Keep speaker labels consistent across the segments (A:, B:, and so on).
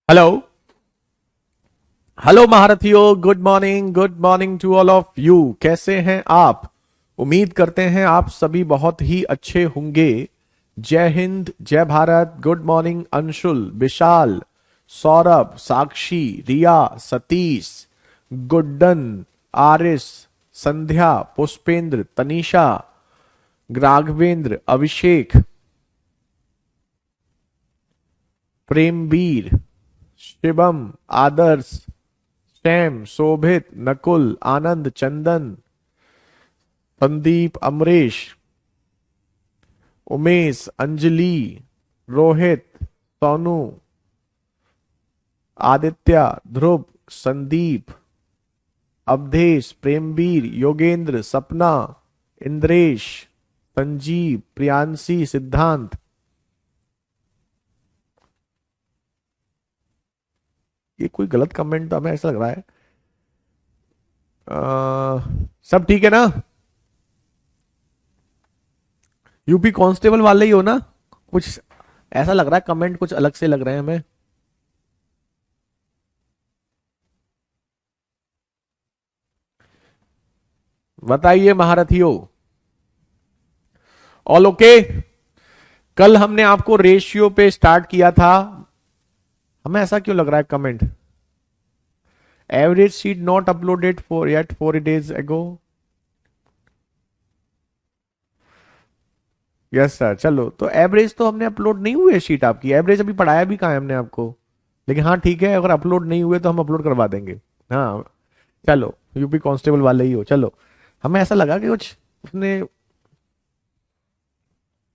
A: Hello hello महारथियों, good morning to all of you. कैसे हैं आप? उम्मीद करते हैं आप सभी बहुत ही अच्छे होंगे। जय हिंद, जय भारत। गुड मॉर्निंग अंशुल, विशाल, सौरभ, साक्षी, रिया, सतीश, गुड्डन, आरिस, संध्या, पुष्पेंद्र, तनीषा, राघवेंद्र, अभिषेक, प्रेमवीर, शिवम, आदर्श, सैम, शोभित, नकुल, आनंद, चंदन, संदीप, अमरीश, उमेश, अंजलि, रोहित, सोनू, आदित्य, ध्रुव, संदीप, अवधेश, प्रेमवीर, योगेंद्र, सपना, इंद्रेश, संजीव, प्रियांशी, सिद्धांत। ये कोई गलत कमेंट तो हमें ऐसा लग रहा है। सब ठीक है ना? यूपी कांस्टेबल वाले ही हो ना? कुछ ऐसा लग रहा है, कमेंट कुछ अलग से लग रहे हैं हमें। बताइए महारथियों, ऑल ओके? कल हमने आपको रेशियो पे स्टार्ट किया था। हमें ऐसा क्यों लग रहा है comment? Average sheet not uploaded for yet 4 days ago। Yes sir. चलो, तो एवरेज तो हमने अपलोड नहीं हुए शीट आपकी। एवरेज अभी पढ़ाया भी कहाँ है हमने आपको? लेकिन हाँ ठीक है, अगर अपलोड नहीं हुए तो हम अपलोड करवा देंगे। हाँ चलो, यूपी कांस्टेबल वाले ही हो। चलो, हमें ऐसा लगा कि कुछ उसने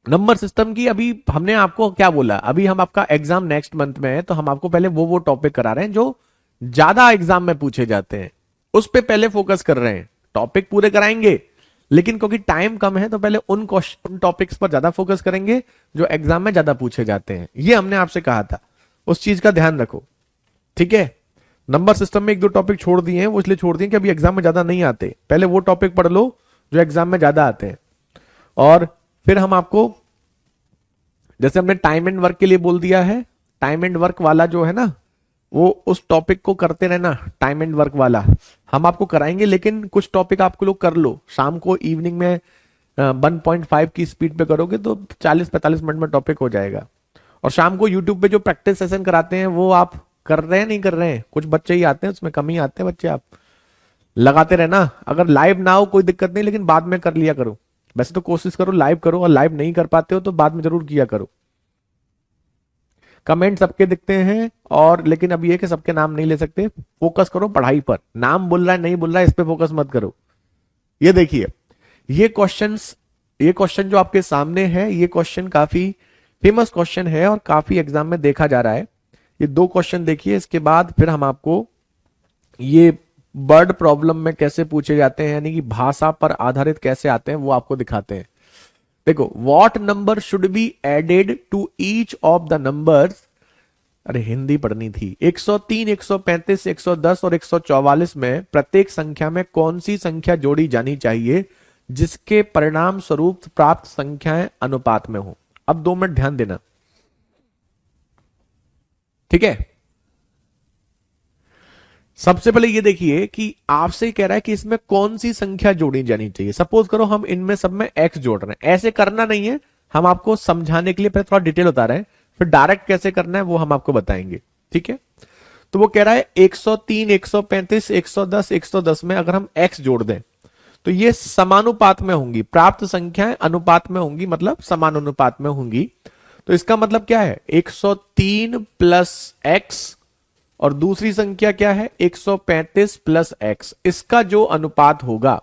A: नंबर सिस्टम की। अभी हमने आपको क्या बोला, अभी हम आपका एग्जाम नेक्स्ट मंथ में है, तो हम आपको पहले वो टॉपिक करा रहे हैं जो ज्यादा एग्जाम में पूछे जाते हैं। उस पे पहले फोकस कर रहे हैं। टॉपिक पूरे कराएंगे, लेकिन क्योंकि टाइम कम है तो पहले उन टॉपिक्स पर ज्यादा फोकस करेंगे जो एग्जाम में ज्यादा पूछे जाते हैं। ये हमने आपसे कहा था, उस चीज का ध्यान रखो, ठीक है? नंबर सिस्टम में एक दो टॉपिक छोड़ दिए हैं, वो इसलिए छोड़ दिए कि अभी एग्जाम में ज्यादा नहीं आते। पहले वो टॉपिक पढ़ लो जो एग्जाम में ज्यादा आते हैं, और फिर हम आपको, जैसे हमने टाइम एंड वर्क के लिए बोल दिया है, टाइम एंड वर्क वाला जो है ना, वो उस टॉपिक को करते रहना। टाइम एंड वर्क वाला हम आपको कराएंगे, लेकिन कुछ टॉपिक आपको लोग कर लो शाम को, इवनिंग में 1.5 की स्पीड पे करोगे तो 40-45 मिनट में टॉपिक हो जाएगा। और शाम को यूट्यूब पे जो प्रैक्टिस सेशन कराते हैं वो आप कर रहे हैं नहीं कर रहे हैं? कुछ बच्चे ही आते हैं, उसमें कम ही आते हैं बच्चे। आप लगाते रहना। अगर लाइव ना हो कोई दिक्कत नहीं, लेकिन बाद में कर लिया करो। वैसे तो कोशिश करो लाइव करो, और लाइव नहीं कर पाते हो तो बाद में जरूर किया करो। कमेंट सबके दिखते हैं, और लेकिन अब ये कि सबके नाम नहीं ले सकते। फोकस करो पढ़ाई पर। नाम बोल रहा है नहीं बोल रहा है इस पे फोकस मत करो। ये देखिए, ये क्वेश्चन जो आपके सामने है, ये क्वेश्चन काफी फेमस क्वेश्चन है और काफी एग्जाम में देखा जा रहा है। ये दो क्वेश्चन देखिए, इसके बाद फिर हम आपको ये वर्ड प्रॉब्लम में कैसे पूछे जाते हैं, यानी कि भाषा पर आधारित कैसे आते हैं, वो आपको दिखाते हैं। देखो, what number should be added to each of the numbers. अरे हिंदी पढ़नी थी। 103, 135, 110 और 144 में प्रत्येक संख्या में कौन सी संख्या जोड़ी जानी चाहिए जिसके परिणाम स्वरूप प्राप्त संख्याएं अनुपात में हो? अब 2 मिनट ध्यान देना, ठीक है? सबसे पहले ये देखिए कि आपसे कह रहा है कि इसमें कौन सी संख्या जोड़ी जानी चाहिए। सपोज करो हम इनमें सब में एक्स जोड़ रहे हैं। ऐसे करना नहीं है, हम आपको समझाने के लिए पहले थोड़ा डिटेल बता रहे हैं, फिर डायरेक्ट कैसे करना है वो हम आपको बताएंगे, ठीक है? तो वो कह रहा है 103, 135, 110, 110 में अगर हम एक्स जोड़ दें तो ये समानुपात में होंगी। प्राप्त संख्याएं अनुपात में होंगी, मतलब समान अनुपात में होंगी। तो इसका मतलब क्या है? 103 प्लस एक्स, और दूसरी संख्या क्या है? 135 प्लस एक्स। इसका जो अनुपात होगा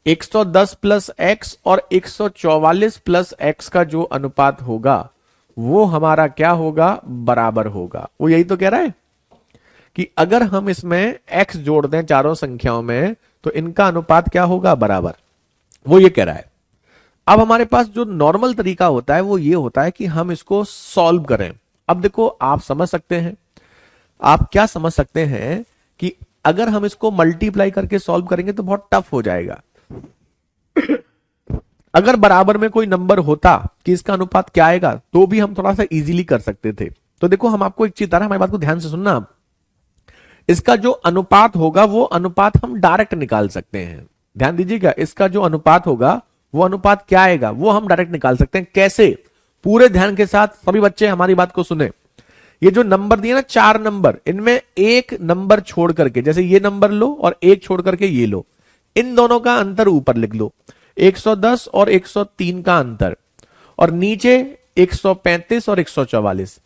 A: 110 प्लस एक्स और 144 प्लस एक्स का जो अनुपात होगा वो हमारा क्या होगा? बराबर होगा। वो यही तो कह रहा है कि अगर हम इसमें एक्स जोड़ दें चारों संख्याओं में तो इनका अनुपात क्या होगा? बराबर। वो ये कह रहा है। अब हमारे पास जो नॉर्मल तरीका होता है वो ये होता है कि हम इसको सॉल्व करें। अब देखो, आप समझ सकते हैं, आप क्या समझ सकते हैं कि अगर हम इसको मल्टीप्लाई करके सॉल्व करेंगे तो बहुत टफ हो जाएगा। अगर बराबर में कोई नंबर होता कि इसका अनुपात क्या आएगा तो भी हम थोड़ा सा इजीली कर सकते थे। तो देखो हम आपको एक चीज बता रहे हैं, हमारी बात को ध्यान से सुनना आप। इसका जो अनुपात होगा वो अनुपात हम डायरेक्ट निकाल सकते हैं। ध्यान दीजिएगा, इसका जो अनुपात होगा वो अनुपात क्या आएगा वो हम डायरेक्ट निकाल सकते हैं। कैसे? पूरे ध्यान के साथ सभी बच्चे हमारी बात को सुने। ये जो नंबर दिए ना 4 नंबर, इनमें एक नंबर छोड़ करके, जैसे ये नंबर लो और एक छोड़ करके ये लो, इन दोनों का अंतर ऊपर लिख लो, 110 और 103 का अंतर, और नीचे 135 और 144,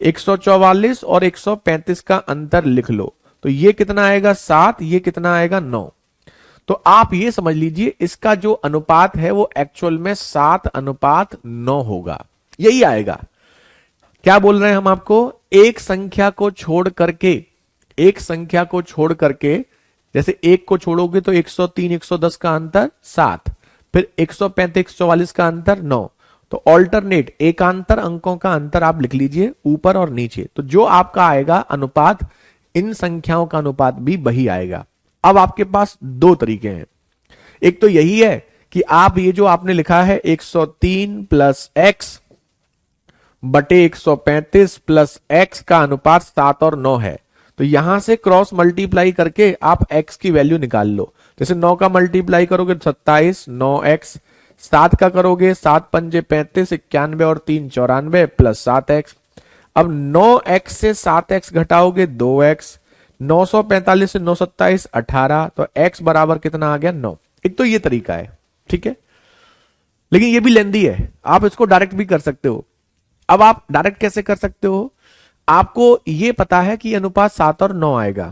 A: 144 और 135 का अंतर लिख लो। तो ये कितना आएगा 7, ये कितना आएगा 9। तो आप ये समझ लीजिए इसका जो अनुपात है वो एक्चुअल में 7:9 होगा, यही आएगा। क्या बोल रहे हैं हम आपको? एक संख्या को छोड़ करके, एक संख्या को छोड़ करके, जैसे एक को छोड़ोगे तो 103 110 का अंतर 7, फिर 135 144 का अंतर 9। तो ऑल्टरनेट एकांतर अंकों का अंतर आप लिख लीजिए ऊपर और नीचे। तो जो आपका आएगा अनुपात, इन संख्याओं का अनुपात भी वही आएगा। अब आपके पास दो तरीके हैं। एक तो यही है कि आप ये जो आपने लिखा है 103 प्लस एक्स बटे 135 प्लस एक्स का अनुपात 7 और 9 है, तो यहां से क्रॉस मल्टीप्लाई करके आप x की वैल्यू निकाल लो। जैसे 9 का मल्टीप्लाई करोगे 27, 9x, 7 का करोगे 7 पंजे 35, 91 और 3 94 प्लस 7x। अब 9x से 7x घटाओगे 2x, 945 से 927 18, तो x बराबर कितना आ गया 9। एक तो ये तरीका है, ठीक है, लेकिन ये भी लेंदी है। आप इसको डायरेक्ट भी कर सकते हो। अब आप डायरेक्ट कैसे कर सकते हो? आपको ये पता है कि अनुपात 7 और 9 आएगा,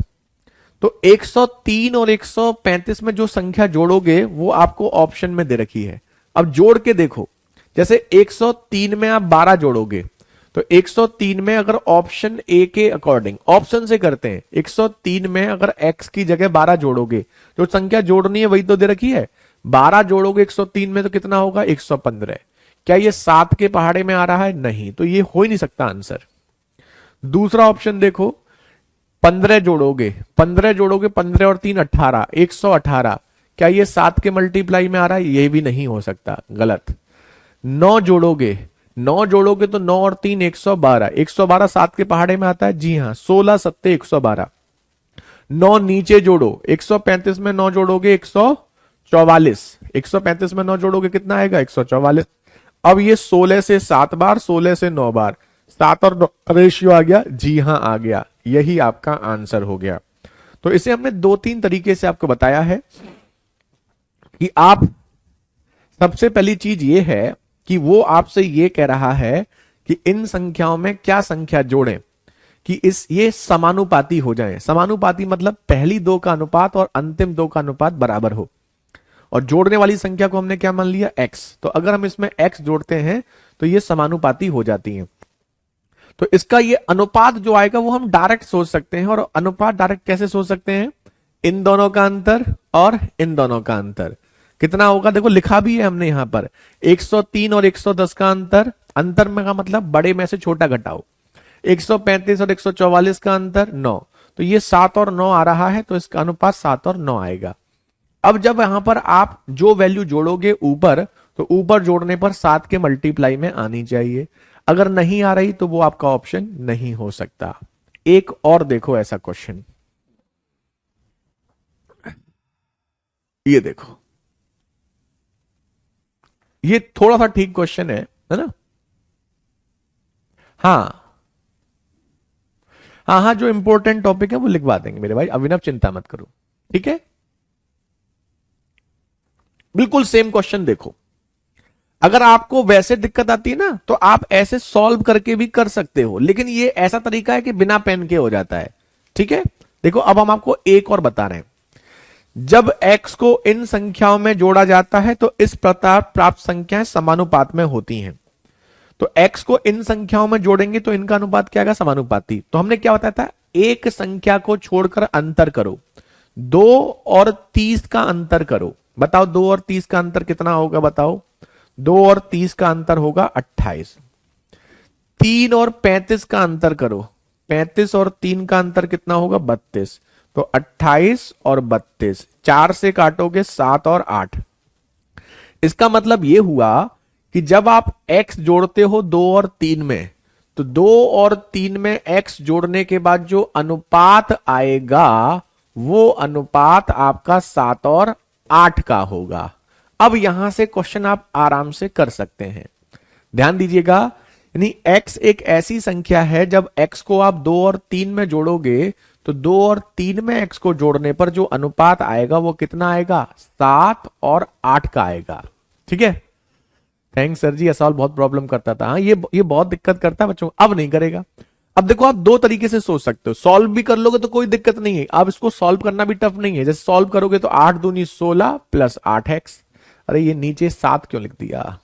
A: तो 103 और 135 में जो संख्या जोड़ोगे वो आपको ऑप्शन में दे रखी है। अब जोड़ के देखो, जैसे 103 में आप 12 जोड़ोगे, तो 103 में अगर ऑप्शन ए के अकॉर्डिंग, ऑप्शन से करते हैं, 103 में अगर x की जगह 12 जोड़ोगे, जो संख्या जोड़नी है वही तो दे रखी है, 12 जोड़ोगे 103 में तो कितना होगा 115। क्या ये 7 के पहाड़े में आ रहा है? नहीं, तो ये हो ही नहीं सकता आंसर। दूसरा ऑप्शन देखो, 15 जोड़ोगे, 15 जोड़ोगे, 15 और 3 18, 118। क्या ये 7 के मल्टीप्लाई में आ रहा है? ये भी नहीं हो सकता, गलत। 9 जोड़ोगे, 9 जोड़ोगे तो 9 और 3 112, 112 7 के पहाड़े में आता है, जी हां, 16 सत्ते 112। 9 नीचे जोड़ो, 135 में 9 जोड़ोगे 144, 135 में 9 जोड़ोगे कितना आएगा 144। अब ये 16 से 7 बार, 16 से 9 बार, 7 और 9 रेशियो आ गया, जी हां आ गया, यही आपका आंसर हो गया। तो इसे हमने 2-3 तरीके से आपको बताया है कि आप, सबसे पहली चीज ये है कि वो आपसे ये कह रहा है कि इन संख्याओं में क्या संख्या जोड़ें कि ये समानुपाती हो जाए। समानुपाती मतलब पहली दो का अनुपात और अंतिम दो का अनुपात बराबर हो, और जोड़ने वाली संख्या को हमने क्या मान लिया x। तो अगर हम इसमें x जोड़ते हैं तो ये समानुपाती हो जाती हैं। तो इसका ये अनुपात जो आएगा वो हम डायरेक्ट सोच सकते हैं। और अनुपात डायरेक्ट कैसे सोच सकते हैं? इन दोनों का अंतर और इन दोनों का अंतर कितना होगा, देखो लिखा भी है हमने यहां पर, 103 और 110 का अंतर, अंतर में का मतलब बड़े में से छोटा घटाओ, 135 और 144 का अंतर 9, तो ये 7 और 9 आ रहा है, तो इसका अनुपात 7 और 9 आएगा। अब जब यहां पर आप जो वैल्यू जोड़ोगे ऊपर, तो ऊपर जोड़ने पर 7 के मल्टीप्लाई में आनी चाहिए। अगर नहीं आ रही तो वो आपका ऑप्शन नहीं हो सकता। एक और देखो ऐसा क्वेश्चन, ये देखो, ये थोड़ा सा ठीक क्वेश्चन है ना? हाँ हाँ हाँ, जो इंपॉर्टेंट टॉपिक है वो लिखवा देंगे मेरे भाई, अभिनव चिंता मत करो, ठीक है। बिल्कुल सेम क्वेश्चन देखो, अगर आपको वैसे दिक्कत आती है ना तो आप ऐसे सॉल्व करके भी कर सकते हो, लेकिन ये ऐसा तरीका है कि बिना पेन के हो जाता है, ठीक है। देखो अब हम आपको एक और बता रहे हैं, जब x को इन संख्याओं में जोड़ा जाता है तो इस प्रकार प्राप्त संख्याएं समानुपात में होती हैं। तो x को इन संख्याओं में जोड़ेंगे तो इनका अनुपात क्या आएगा? समानुपाती। तो हमने क्या बताया था? एक संख्या को छोड़कर अंतर करो, 2 और 30 का अंतर करो। बताओ 2 और 30 का अंतर कितना होगा? बताओ, 2 और 30 का अंतर होगा 28। 3 और 35 का अंतर करो, 35 और 3 का अंतर कितना होगा? 32। तो 28 और 32, 4 से काटोगे 7 और 8। इसका मतलब यह हुआ कि जब आप x जोड़ते हो 2 और 3 में, तो 2 और 3 में x जोड़ने के बाद जो अनुपात आएगा वो अनुपात आपका 7 और 8 का होगा। अब यहां से क्वेश्चन आप आराम से कर सकते हैं, ध्यान दीजिएगा। यानी x एक ऐसी संख्या है जब x को आप 2 और 3 में जोड़ोगे तो 2 और 3 में x को जोड़ने पर जो अनुपात आएगा वो कितना आएगा, 7 और 8 का आएगा। ठीक है, थैंक्स सर जी, सवाल बहुत प्रॉब्लम करता था। हाँ, ये बहुत दिक्कत करता है बच्चों, अब नहीं करेगा। अब देखो आप दो तरीके से सोच सकते हो, सॉल्व भी कर लोगे तो कोई दिक्कत नहीं है, अब इसको सॉल्व करना भी टफ नहीं है। जैसे सॉल्व करोगे तो 8 दूनी 16 प्लस 8x, अरे ये नीचे 7 क्यों लिख दिया,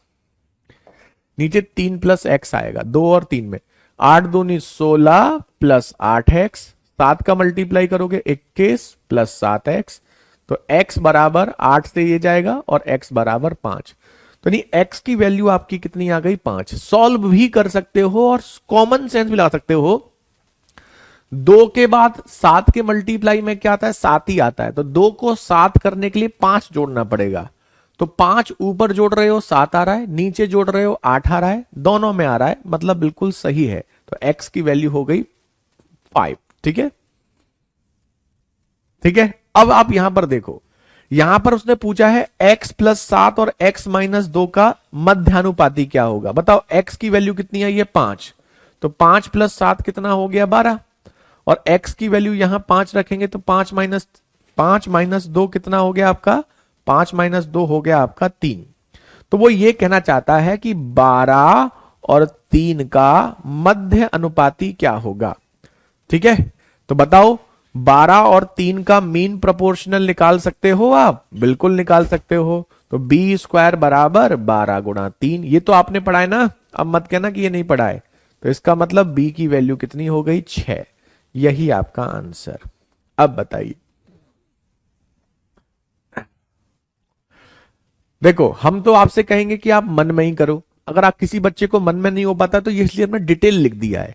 A: नीचे 3 प्लस x आएगा 2 और 3 में, 8 दूनी 16 प्लस 8x, 7 का मल्टीप्लाई करोगे 21 प्लस 7x, तो x बराबर 8 से ये जाएगा और x बराबर 5। तो नहीं, x की वैल्यू आपकी कितनी आ गई, 5। सॉल्व भी कर सकते हो और कॉमन सेंस भी लगा सकते हो। 2 के बाद 7 के मल्टीप्लाई में क्या आता है, 7 ही आता है, तो 2 को 7 करने के लिए 5 जोड़ना पड़ेगा। तो 5 ऊपर जोड़ रहे हो 7 आ रहा है, नीचे जोड़ रहे हो 8 आ रहा है, दोनों में आ रहा है, मतलब बिल्कुल सही है। तो x की वैल्यू हो गई 5। ठीक है, ठीक है। अब आप यहां पर देखो, यहां पर उसने पूछा है x प्लस 7 और x माइनस 2 का मध्यानुपाती क्या होगा। बताओ x की वैल्यू कितनी है, ये 5, तो 5 प्लस 7 कितना हो गया, 12। और x की वैल्यू यहां 5 रखेंगे तो 5 माइनस 2 कितना हो गया आपका, 5 माइनस 2 हो गया आपका 3। तो वो ये कहना चाहता है कि 12 और 3 का मध्य अनुपाती क्या होगा। ठीक है, तो बताओ 12 और 3 का मीन प्रोपोर्शनल निकाल सकते हो आप, बिल्कुल निकाल सकते हो। तो बी स्क्वायर बराबर 12 गुणा 3, ये तो आपने पढ़ा है ना, अब मत कहना कि ये नहीं पढ़ा है। तो इसका मतलब बी की वैल्यू कितनी हो गई, 6। यही आपका आंसर। अब बताइए, देखो हम तो आपसे कहेंगे कि आप मन में ही करो, अगर आप किसी बच्चे को मन में नहीं हो पाता तो ये इसलिए हमने डिटेल लिख दिया है,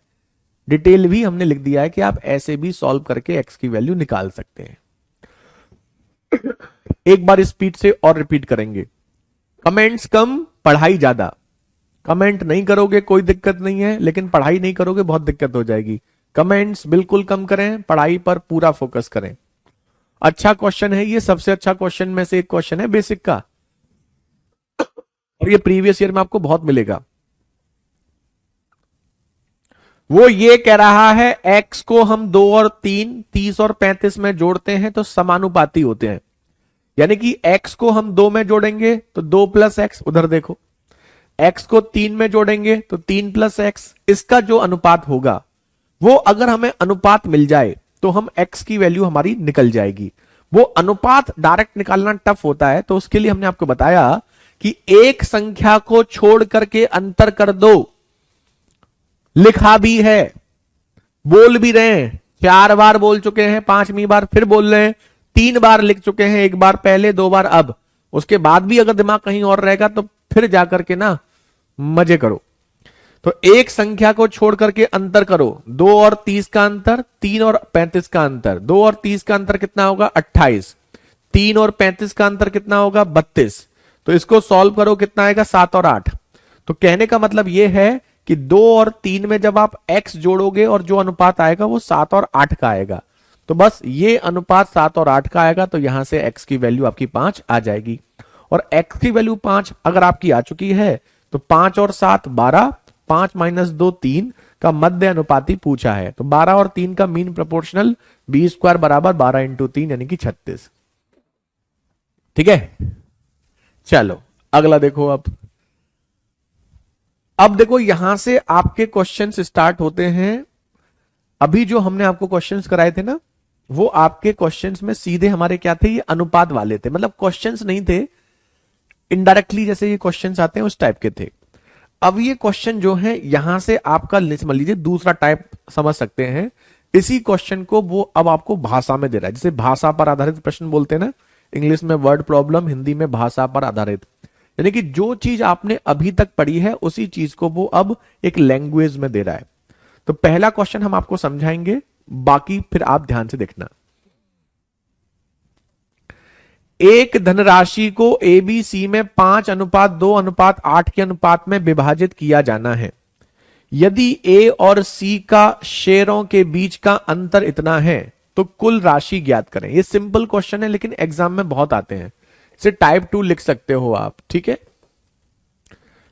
A: डिटेल भी हमने लिख दिया है कि आप ऐसे भी सॉल्व करके एक्स की वैल्यू निकाल सकते हैं। एक बार स्पीड से और रिपीट करेंगे, कमेंट्स कम पढ़ाई ज्यादा। कमेंट नहीं करोगे कोई दिक्कत नहीं है, लेकिन पढ़ाई नहीं करोगे बहुत दिक्कत हो जाएगी। कमेंट्स बिल्कुल कम करें, पढ़ाई पर पूरा फोकस करें। अच्छा क्वेश्चन है ये, सबसे अच्छा क्वेश्चन में से एक क्वेश्चन है बेसिक का, और ये प्रीवियस ईयर में आपको बहुत मिलेगा। वो ये कह रहा है x को हम 2 और 3, 30 और 35 में जोड़ते हैं तो समानुपाती होते हैं। यानी कि x को हम 2 में जोड़ेंगे तो 2 प्लस एक्स, उधर देखो x को 3 में जोड़ेंगे तो 3 प्लस एक्स, इसका जो अनुपात होगा वो अगर हमें अनुपात मिल जाए तो हम x की वैल्यू हमारी निकल जाएगी। वो अनुपात डायरेक्ट निकालना टफ होता है, तो उसके लिए हमने आपको बताया कि एक संख्या को छोड़ करके अंतर कर दो। लिखा भी है, बोल भी रहे हैं, 4 बार बोल चुके हैं, 5वीं बार फिर बोल रहे हैं, 3 बार लिख चुके हैं, 1 बार पहले 2 बार अब। उसके बाद भी अगर दिमाग कहीं और रहेगा तो फिर जाकर के ना मजे करो। तो एक संख्या को छोड़ करके अंतर करो, 2 और 30 का अंतर, 3 और 35 का अंतर। 2 और 30 का अंतर कितना होगा, 28। 3 और 35 का अंतर कितना होगा, 32। तो इसको सॉल्व करो, कितना आएगा, 7 और 8। तो कहने का मतलब यह है कि 2 और 3 में जब आप x जोड़ोगे और जो अनुपात आएगा वो 7 और 8 का आएगा। तो बस ये अनुपात 7 और 8 का आएगा, तो यहां से x की वैल्यू आपकी 5 आ जाएगी। और x की वैल्यू 5 अगर आपकी आ चुकी है तो 5 और 7 12, 5 माइनस 2 3 का मध्य अनुपाती पूछा है। तो 12 और 3 का मीन प्रोपोर्शनल बी स्क्वायर बराबर 12 इंटू 3 यानी कि 36। ठीक है, चलो अगला देखो। अब देखो यहां से आपके क्वेश्चंस स्टार्ट होते हैं। अभी जो हमने आपको क्वेश्चंस कराए थे ना, वो आपके क्वेश्चंस में सीधे हमारे क्या थे, ये अनुपात वाले थे, मतलब क्वेश्चंस नहीं थे, इनडायरेक्टली जैसे ये क्वेश्चंस आते हैं उस टाइप के थे। अब ये क्वेश्चन जो है यहां से आपका समझ लीजिए दूसरा टाइप समझ सकते हैं। इसी क्वेश्चन को वो अब आपको भाषा में दे रहा है, जैसे भाषा पर आधारित प्रश्न बोलते हैं ना, इंग्लिश में वर्ड प्रॉब्लम, हिंदी में भाषा पर आधारित। यानी कि जो चीज आपने अभी तक पढ़ी है उसी चीज को वो अब एक लैंग्वेज में दे रहा है। तो पहला क्वेश्चन हम आपको समझाएंगे, बाकी फिर आप ध्यान से देखना। एक धनराशि को एबीसी में 5:2:8 के अनुपात में विभाजित किया जाना है। यदि ए और सी का शेयरों के बीच का अंतर इतना है तो कुल राशि ज्ञात करें। ये सिंपल क्वेश्चन है लेकिन एग्जाम में बहुत आते हैं, इसे टाइप 2 लिख सकते हो आप, ठीक है,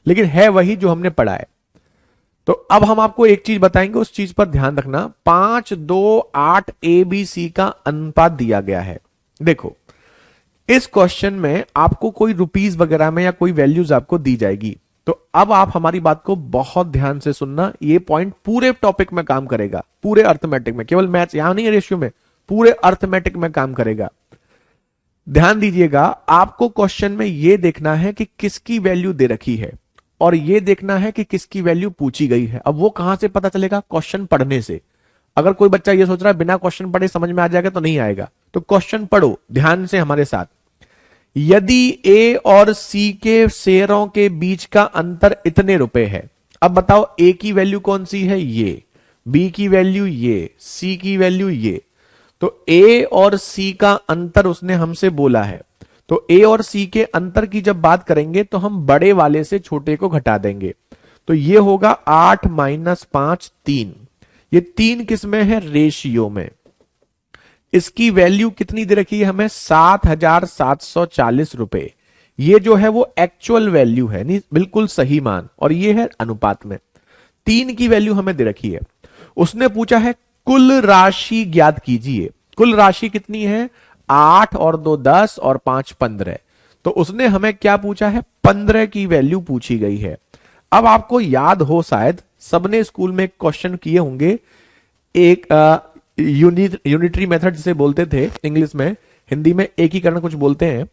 A: लेकिन है वही जो हमने पढ़ा है। तो अब हम आपको एक चीज बताएंगे, उस चीज पर ध्यान रखना। 5, 2, 8 ए बी सी का अनुपात दिया गया है। देखो इस क्वेश्चन में आपको कोई रुपीस वगैरह में या कोई वैल्यूज आपको दी जाएगी। तो अब आप हमारी बात को बहुत ध्यान से सुनना, ये पॉइंट पूरे टॉपिक में काम करेगा, पूरे अर्थमेटिक में, केवल मैथ्स यहां नहीं है रेशियो में, पूरे अर्थमेटिक में काम करेगा। ध्यान दीजिएगा, आपको क्वेश्चन में यह देखना है कि किसकी वैल्यू दे रखी है और यह देखना है कि किसकी वैल्यू पूछी गई है। अब वो कहां से पता चलेगा? क्वेश्चन पढ़ने से। अगर कोई बच्चा ये सोच रहा है बिना क्वेश्चन पढ़े समझ में आ जाएगा, तो नहीं आएगा। तो क्वेश्चन पढ़ो ध्यान से हमारे साथ। यदि ए और सी के शेयरों के बीच का अंतर इतने रुपए है, अब बताओ ए की वैल्यू कौन सी है? ये। बी की वैल्यू ये, सी की वैल्यू ये। तो ए और सी का अंतर उसने हमसे बोला है। तो ए और सी के अंतर की जब बात करेंगे तो हम बड़े वाले से छोटे को घटा देंगे। तो ये होगा 8 - 5 3। ये 3 किस में है? रेशियो में। इसकी वैल्यू कितनी दे रखी है हमें? 7,740 रुपए। ये जो है वो एक्चुअल वैल्यू है, नहीं बिल्कुल सही मान, और ये है अनुपात में। 3 की वैल्यू हमें दे रखी है। उसने पूछा है कुल राशि ज्ञात कीजिए। कुल राशि कितनी है? 8 और 2 10 और 5 15। तो उसने हमें क्या पूछा है? 15 की वैल्यू पूछी गई है। अब आपको याद हो, शायद सबने स्कूल में क्वेश्चन किए होंगे, एक यूनिटरी मेथड जिसे बोलते थे इंग्लिश में, हिंदी में एकीकरण कुछ बोलते हैं।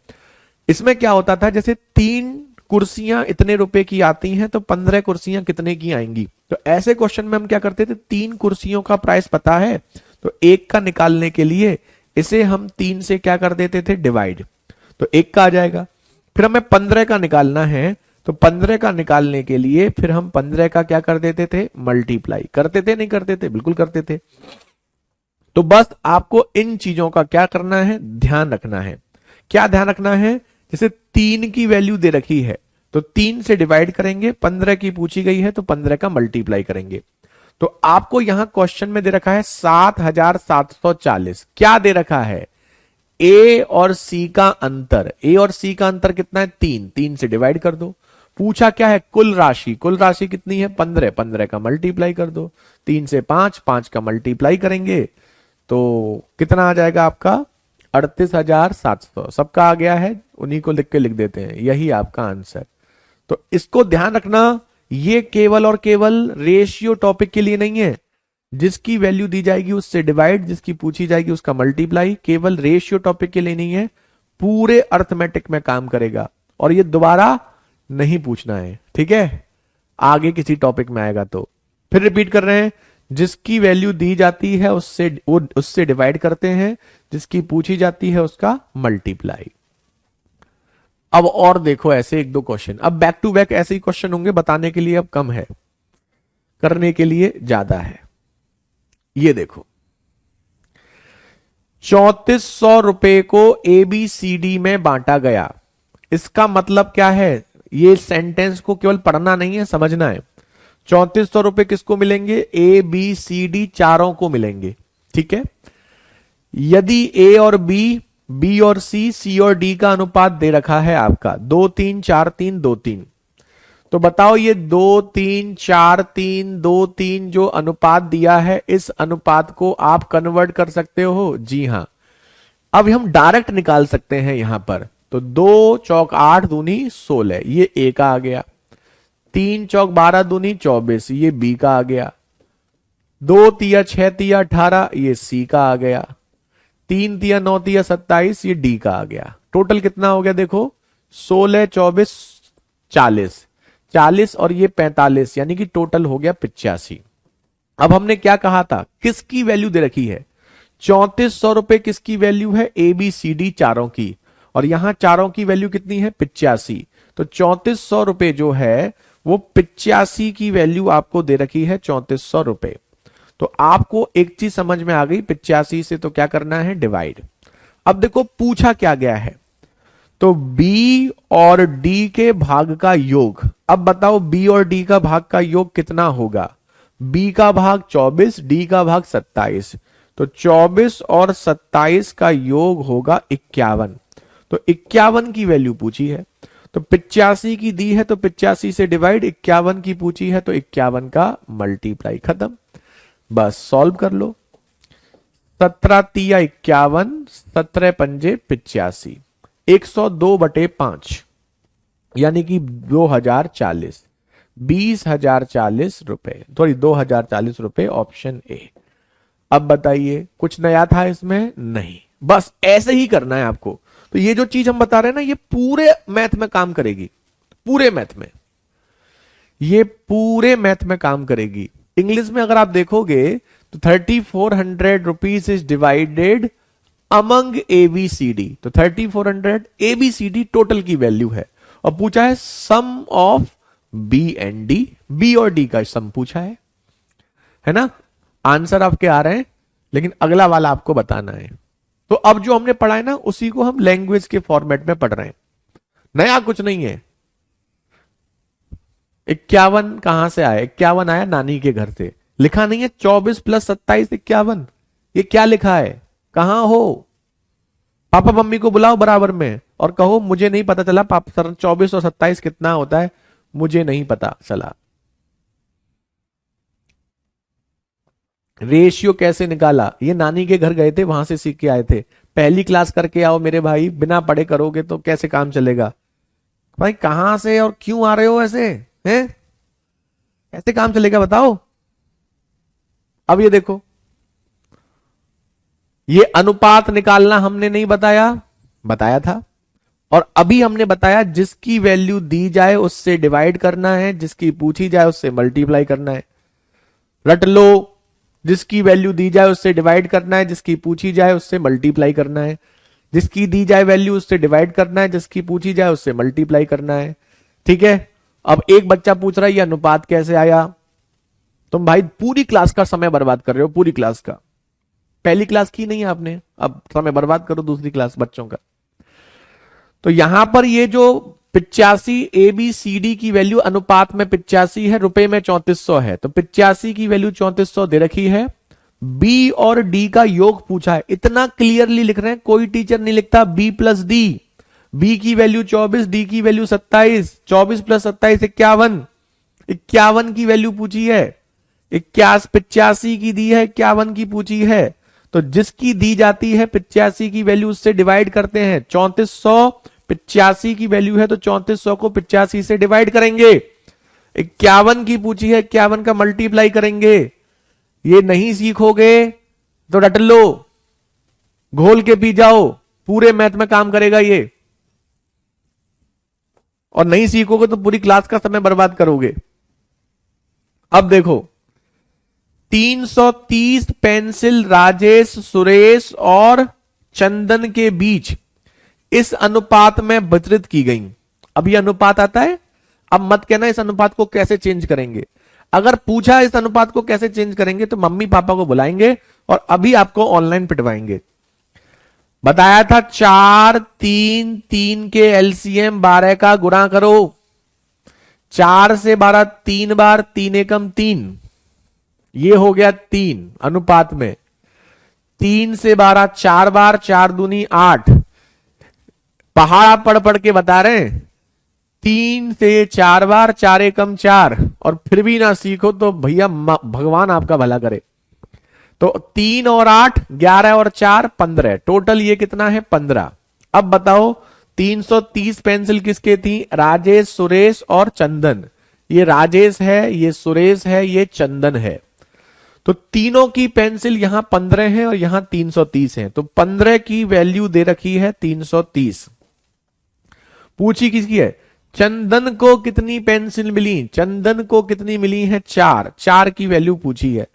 A: इसमें क्या होता था, जैसे 3 कुर्सियां इतने रुपए की आती हैं तो 15 कुर्सियां कितने की आएंगी। तो ऐसे क्वेश्चन में हम क्या करते थे, 3 कुर्सियों का प्राइस पता है तो 1 का निकालने के लिए इसे हम 3 से क्या कर देते थे? डिवाइड। तो 1 का आ जाएगा। फिर हमें 15 का निकालना है तो 15 का निकालने के लिए फिर हम 15 का क्या कर देते थे? मल्टीप्लाई। करते थे नहीं करते थे? बिल्कुल करते थे। तो बस आपको इन चीजों का क्या करना है? ध्यान रखना है। क्या ध्यान रखना है? जैसे 3 की वैल्यू दे रखी है तो 3 से डिवाइड करेंगे, 15 की पूछी गई है तो 15 का मल्टीप्लाई करेंगे। तो आपको यहां क्वेश्चन में दे रखा है 7,740। क्या दे रखा है? ए और सी का अंतर। ए और सी का अंतर कितना है? 3। 3 से डिवाइड कर दो। पूछा क्या है? कुल राशि। कुल राशि कितनी है? 15। 15 का मल्टीप्लाई कर दो। 3 से 5, 5 का मल्टीप्लाई करेंगे तो कितना आ जाएगा आपका? 38,700। सबका आ गया है, उन्हीं को लिख के लिख देते हैं, यही आपका आंसर। तो इसको ध्यान रखना, ये केवल और केवल रेशियो टॉपिक के लिए नहीं है। जिसकी वैल्यू दी जाएगी उससे डिवाइड, जिसकी पूछी जाएगी उसका मल्टीप्लाई, केवल रेशियो टॉपिक के लिए नहीं है, पूरे अर्थमेटिक में काम करेगा। और ये दोबारा नहीं पूछना है, ठीक है? आगे किसी टॉपिक में आएगा तो। फिर रिपीट कर रहे हैं, जिसकी वैल्यू दी जाती है उससे डिवाइड करते हैं, जिसकी पूछी जाती है उसका मल्टीप्लाई। अब और देखो ऐसे 1-2 क्वेश्चन, अब बैक टू बैक ऐसे ही क्वेश्चन होंगे, बताने के लिए अब कम है, करने के लिए ज्यादा है। ये देखो, 3400 रुपए को ABCD में बांटा गया। इसका मतलब क्या है? ये सेंटेंस को केवल पढ़ना नहीं है, समझना है। 3400 रुपए किसको मिलेंगे? ABCD चारों को मिलेंगे, ठीक है। यदि A और B और C और D का अनुपात दे रखा है आपका 2 3 4 3 2 3, तो बताओ ये 2 3 4 3 2 3 जो अनुपात दिया है, इस अनुपात को आप कन्वर्ट कर सकते हो? जी हां। अब हम डायरेक्ट निकाल सकते हैं यहां पर। तो 2 चौक 8 दूनी 16, ये A का आ गया। 3 चौक 12 दूनी 24, ये B का आ गया। 2 तिया 6 तिया 18, ये C का आ गया। 3 तिया 9 तिया 27, ये D का आ गया। टोटल कितना हो गया? देखो 16 24 40, 40 और ये 45, यानी कि टोटल हो गया 85। अब हमने क्या कहा था? किसकी वैल्यू दे रखी है? 3400 रुपए किसकी वैल्यू है? ABCD चारों की, और यहां चारों की वैल्यू कितनी है? 85। तो 3400 रुपए जो है वो 85 की वैल्यू आपको दे रखी है, 3400 रुपए। तो आपको एक चीज समझ में आ गई, 85 से तो क्या करना है? डिवाइड। अब देखो पूछा क्या गया है, तो बी और डी के भाग का योग, अब बताओ बी और डी का भाग का योग कितना होगा। बी का भाग 24, डी का भाग 27, तो 24 और 27 का योग होगा 51। तो 51 की वैल्यू पूछी है, तो 85 की दी है तो 85 से डिवाइड, 51 की पूछी है तो 51 का मल्टीप्लाई, खत्म, बस सॉल्व कर लो। 17 तिया 51, 17 पंजे 85, 102/5 यानी कि 2040, 20,040 रुपए, सॉरी 2040 रुपए, ऑप्शन ए। अब बताइए कुछ नया था इसमें? नहीं, बस ऐसे ही करना है आपको। तो ये जो चीज हम बता रहे हैं ना, ये पूरे मैथ में काम करेगी, पूरे मैथ में, ये पूरे मैथ में काम करेगी। इंग्लिश में अगर आप देखोगे तो 3400 rupees is divided among ABCD, तो 3400 एबीसीडी टोटल की वैल्यू है, और पूछा है sum of B and D, B और डी का सम पूछा है ना। आंसर आपके आ रहे हैं, लेकिन अगला वाला आपको बताना है। तो अब जो हमने पढ़ा है ना, उसी को हम लैंग्वेज के फॉर्मेट में पढ़ रहे हैं, नया कुछ नहीं है। 51 कहां से आया? 51 आया नानी के घर से, लिखा नहीं है 24 + 27 51, ये क्या लिखा है? कहां हो? पापा मम्मी को बुलाओ बराबर में और कहो मुझे नहीं पता चला पापा सर 24 और 27 कितना होता है, मुझे नहीं पता चला। रेशियो कैसे निकाला? ये नानी के घर गए थे, वहां से सीख के आए थे। पहली क्लास करके आओ मेरे भाई, बिना पढ़े करोगे तो कैसे काम चलेगा? भाई कहां से और क्यों आ रहे हो ऐसे हैं? ऐसे काम चलेगा बताओ? अब ये देखो, ये अनुपात निकालना हमने नहीं बताया, बताया था। और अभी हमने बताया जिसकी वैल्यू दी जाए उससे डिवाइड करना है, जिसकी पूछी जाए उससे मल्टीप्लाई करना है। रट लो, जिसकी वैल्यू दी जाए उससे डिवाइड करना है, जिसकी पूछी जाए उससे मल्टीप्लाई करना है। जिसकी दी जाए वैल्यू उससे डिवाइड करना है, जिसकी पूछी जाए उससे मल्टीप्लाई करना है। ठीक है। अब एक बच्चा पूछ रहा है ये अनुपात कैसे आया? तुम भाई पूरी क्लास का समय बर्बाद कर रहे हो, पूरी क्लास का। पहली क्लास की नहीं है आपने, अब समय बर्बाद करो दूसरी क्लास बच्चों का। तो यहां पर ये जो 85 ए बी सी डी की वैल्यू अनुपात में 85 है, रुपए में 3400 है, तो 85 की वैल्यू 3400 दे रखी है। बी और डी का योग पूछा है, इतना क्लियरली लिख रहे हैं, कोई टीचर नहीं लिखता बी प्लस डी। बी की वैल्यू 24, डी की वैल्यू 27, 24 + 27 51, 51 की वैल्यू पूछी है। 85 की दी है, 51 की पूछी है। तो जिसकी दी जाती है 85 की वैल्यू उससे डिवाइड करते हैं। 3400 85 की वैल्यू है तो 3400 को 85 से डिवाइड करेंगे। 51 की पूछी है, 51 का मल्टीप्लाई करेंगे। ये नहीं सीखोगे तो रट लो, घोल के पी जाओ, पूरे मैथ में काम करेगा ये। और नहीं सीखोगे तो पूरी क्लास का समय बर्बाद करोगे। अब देखो, 330 पेंसिल राजेश, सुरेश और चंदन के बीच इस अनुपात में वितरित की गई। अब ये अनुपात आता है, अब मत कहना इस अनुपात को कैसे चेंज करेंगे। अगर पूछा इस अनुपात को कैसे चेंज करेंगे तो मम्मी पापा को बुलाएंगे और अभी आपको ऑनलाइन पिटवाएंगे। बताया था 4 3 3 के एलसीएम 12 का गुणा करो। 4 से 12 3 बार, 3 एकम 3, ये हो गया 3 अनुपात में। 3 से 12 4 बार, 4 दूनी 8। पहाड़ पढ़ पढ़ के बता रहे हैं 3 से 4 बार, 4 एकम 4, और फिर भी ना सीखो तो भैया भगवान आपका भला करे। तो 3 और 8 11 और 4 15, टोटल ये कितना है 15। अब बताओ 330 पेंसिल किसके थी? राजेश, सुरेश और चंदन। ये राजेश है, ये सुरेश है, ये चंदन है। तो तीनों की पेंसिल यहां 15 है और यहां 330 है, तो 15 की वैल्यू दे रखी है 330। पूछी किसकी है? चंदन को कितनी पेंसिल मिली? चंदन को कितनी मिली है? 4। 4 की वैल्यू पूछी है।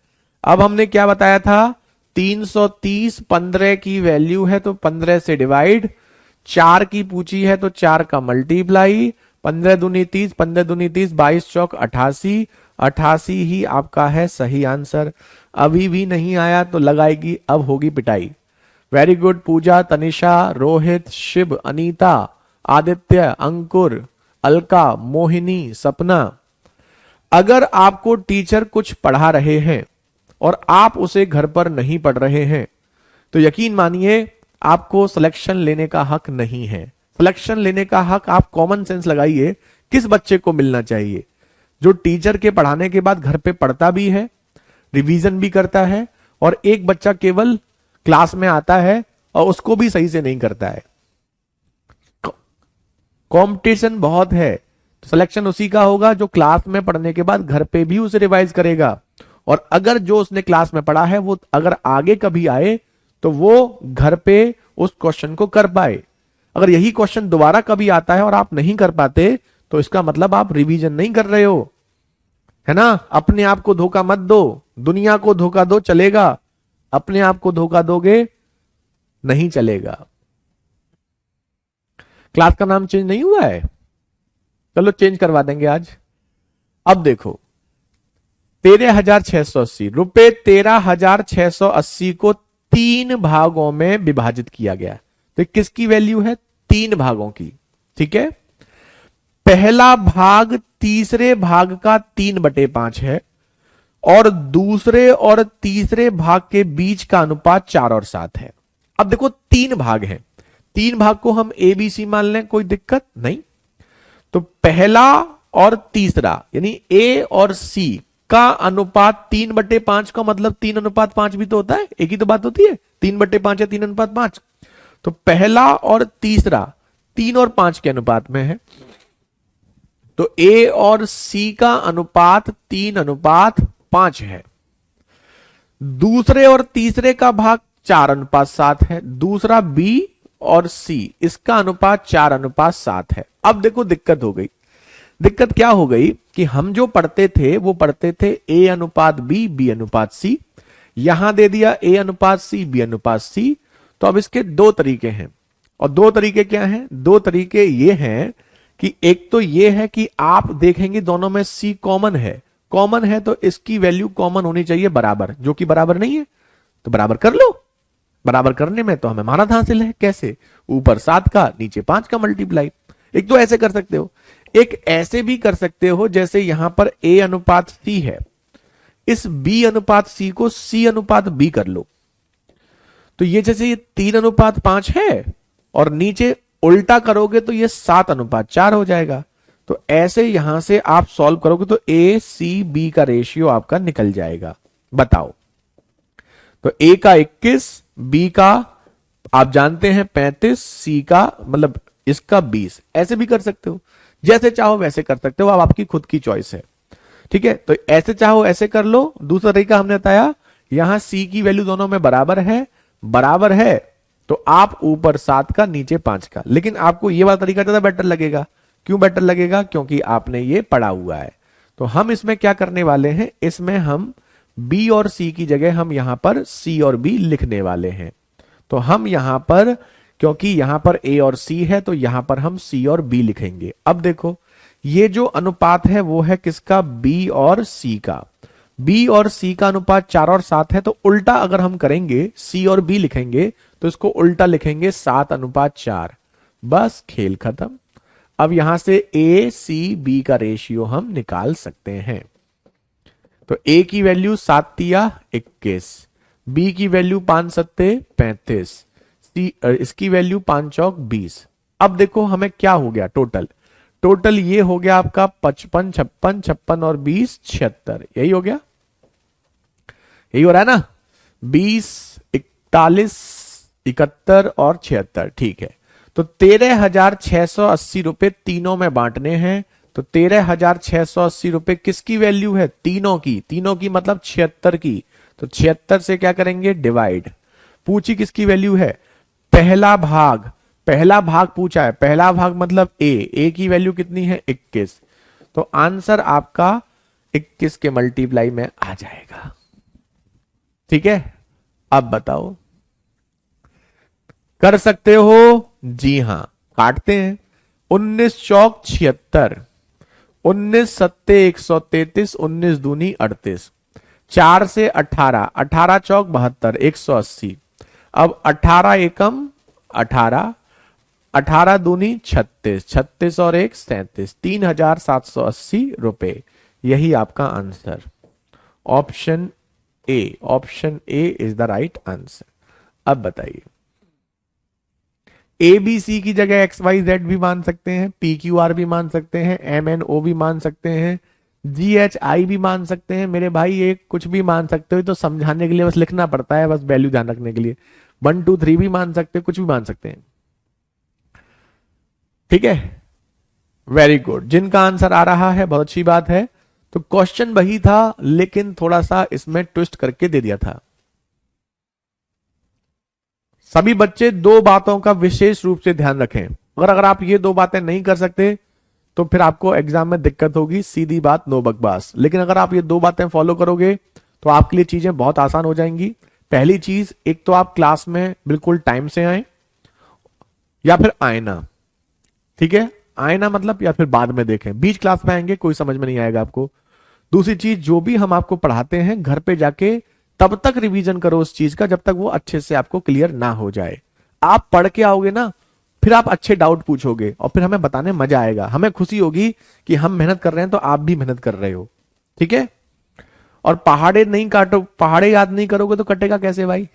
A: अब हमने क्या बताया था? 330 15 की वैल्यू है तो 15 से डिवाइड, 4 की पूछी है तो 4 का मल्टीप्लाई, 15 दूनी 30, 15 दूनी 30, 22 चौक 88, 88 ही आपका है सही आंसर। अभी भी नहीं आया तो लगाएगी, अब होगी पिटाई। वेरी गुड पूजा, तनिषा, रोहित, शिव, अनीता, आदित्य, अंकुर, अलका, मोहिनी, सपना। अगर आपको टीचर कुछ पढ़ा रहे हैं और आप उसे घर पर नहीं पढ़ रहे हैं तो यकीन मानिए आपको सिलेक्शन लेने का हक नहीं है। सिलेक्शन लेने का हक आप कॉमन सेंस लगाइए किस बच्चे को मिलना चाहिए, जो टीचर के पढ़ाने के बाद घर पे पढ़ता भी है, रिवीजन भी करता है, और एक बच्चा केवल क्लास में आता है और उसको भी सही से नहीं करता है। कंपटीशन बहुत है, सिलेक्शन उसी का होगा जो क्लास में पढ़ने के बाद घर पे भी उसे रिवाइज करेगा, और अगर जो उसने क्लास में पढ़ा है वो अगर आगे कभी आए तो वो घर पे उस क्वेश्चन को कर पाए। अगर यही क्वेश्चन दोबारा कभी आता है और आप नहीं कर पाते तो इसका मतलब आप रिवीजन नहीं कर रहे हो, है ना। अपने आप को धोखा मत दो, दुनिया को धोखा दो चलेगा, अपने आप को धोखा दोगे नहीं चलेगा। क्लास का नाम चेंज नहीं हुआ है, चलो चेंज करवा देंगे आज। अब देखो 13,680 रुपए, 13,680 को 3 भागों में विभाजित किया गया। तो किसकी वैल्यू है? 3 भागों की, ठीक है। पहला भाग तीसरे भाग का 3/5 है और दूसरे और तीसरे भाग के बीच का अनुपात 4 और 7 है। अब देखो 3 भाग हैं, 3 भाग को हम ए बी सी मान लें, कोई दिक्कत नहीं। तो पहला और तीसरा यानी ए और सी का अनुपात 3/5 का मतलब 3:5 भी तो होता है, एक ही तो बात होती है, 3/5 या 3:5। तो पहला और तीसरा 3 और 5 के अनुपात में है, तो ए और सी का अनुपात 3:5 है। दूसरे और तीसरे का भाग 4:7 है, दूसरा बी और सी इसका अनुपात 4:7 है। अब देखो दिक्कत हो गई, दिक्कत क्या हो गई कि हम जो पढ़ते थे वो पढ़ते थे ए अनुपात बी, बी अनुपात सी, यहां दे दिया ए अनुपात सी, बी अनुपात सी। तो अब इसके 2 तरीके हैं, और 2 तरीके क्या हैं? 2 तरीके ये हैं कि एक तो ये है कि आप देखेंगे दोनों में सी कॉमन है, कॉमन है तो इसकी वैल्यू कॉमन होनी चाहिए बराबर, जो कि बराबर नहीं है तो बराबर कर लो। बराबर करने में तो हमें महारत हासिल है, कैसे? ऊपर 7 का नीचे 5 का मल्टीप्लाई। एक तो ऐसे कर सकते हो, एक ऐसे भी कर सकते हो जैसे यहां पर ए अनुपात सी है, इस बी अनुपात सी को सी अनुपात बी कर लो। तो ये जैसे ये 3:5 है और नीचे उल्टा करोगे तो ये 7:4 हो जाएगा। तो ऐसे यहां से आप सॉल्व करोगे तो ए सी बी का रेशियो आपका निकल जाएगा। बताओ, तो ए का 21, बी का आप जानते हैं 35, सी का मतलब इसका 20। ऐसे भी कर सकते हो, जैसे चाहो वैसे कर सकते हो, अब आपकी खुद की चॉइस है, ठीक है। तो ऐसे चाहो ऐसे कर लो। दूसरा तरीका हमने बताया, यहां सी की वैल्यू दोनों में बराबर है, बराबर है तो आप ऊपर 7 का नीचे 5 का। लेकिन आपको यह वाला तरीका ज्यादा बेटर लगेगा। क्यों बेटर लगेगा? क्योंकि आपने ये पढ़ा हुआ है। तो हम इसमें क्या करने वाले हैं, इसमें हम बी और सी की जगह हम यहां पर सी और बी लिखने वाले हैं। तो हम यहां पर, क्योंकि यहां पर ए और सी है तो यहां पर हम सी और बी लिखेंगे। अब देखो ये जो अनुपात है वो है किसका? बी और सी का। बी और सी का अनुपात 4 और 7 है, तो उल्टा अगर हम करेंगे सी और बी लिखेंगे तो इसको उल्टा लिखेंगे 7:4। बस खेल खत्म। अब यहां से ए सी बी का रेशियो हम निकाल सकते हैं। तो ए की वैल्यू 7×3 21, बी की वैल्यू 5×7 35, सी इसकी वैल्यू 5×4 20। अब देखो हमें क्या हो गया, टोटल ये हो गया आपका 55 56 56 और 20 76। यही हो गया, यही हो रहा है ना? 20 41 71 और 76, ठीक है। तो 13,680 रुपए तीनों में बांटने हैं। तो 13,680 रुपए किसकी वैल्यू है? तीनों की, तीनों की मतलब 76 की। तो 76 से क्या करेंगे? डिवाइड। पूछी किसकी वैल्यू है? पहला भाग, पहला भाग पूछा है, पहला भाग मतलब ए की वैल्यू कितनी है? 21। तो आंसर आपका 21 के मल्टीप्लाई में आ जाएगा, ठीक है। अब बताओ, कर सकते हो? जी हां, काटते हैं। 19 चौक 76, 19 सत्ते 133, 19 दूनी 38, 4 से 18, 18 चौक 72, 180। अब 18 एकम 18, 18 दूनी 36, 36 और 1 37, 3,780 रुपए। यही आपका answer option A, option A is the right answer. अब बताइए, ए बी सी की जगह एक्स वाई जेड भी मान सकते हैं, पी क्यू आर भी मान सकते हैं, एम एन ओ भी मान सकते हैं, जी एच आई भी मान सकते हैं। मेरे भाई ये कुछ भी मान सकते हो, तो समझाने के लिए बस लिखना पड़ता है, बस वैल्यू ध्यान रखने के लिए। 1 2 3 भी मान सकते हैं, कुछ भी मान सकते हैं। ठीक है, वेरी गुड। जिनका आंसर आ रहा है बहुत अच्छी बात है। तो क्वेश्चन वही था, लेकिन थोड़ा सा इसमें ट्विस्ट करके दे दिया था। सभी बच्चे दो बातों का विशेष रूप से ध्यान रखें। अगर आप ये दो बातें नहीं कर सकते तो फिर आपको एग्जाम में दिक्कत होगी, सीधी बात, नो बकवास। लेकिन अगर आप ये दो बातें फॉलो करोगे तो आपके लिए चीजें बहुत आसान हो जाएंगी। पहली चीज, एक तो आप क्लास में बिल्कुल टाइम से आए, या फिर आए ना। ठीक है, आए ना मतलब या फिर बाद में देखें, बीच क्लास में आएंगे कोई समझ में नहीं आएगा आपको। दूसरी चीज, जो भी हम आपको पढ़ाते हैं घर पे जाके तब तक रिवीजन करो उस चीज का जब तक वो अच्छे से आपको क्लियर ना हो जाए। आप पढ़ के आओगे ना, फिर आप अच्छे डाउट पूछोगे और फिर हमें बताने मजा आएगा, हमें खुशी होगी कि हम मेहनत कर रहे हैं तो आप भी मेहनत कर रहे हो। ठीक है, और पहाड़े नहीं काटो, पहाड़े याद नहीं करोगे तो कटेगा कैसे भाई?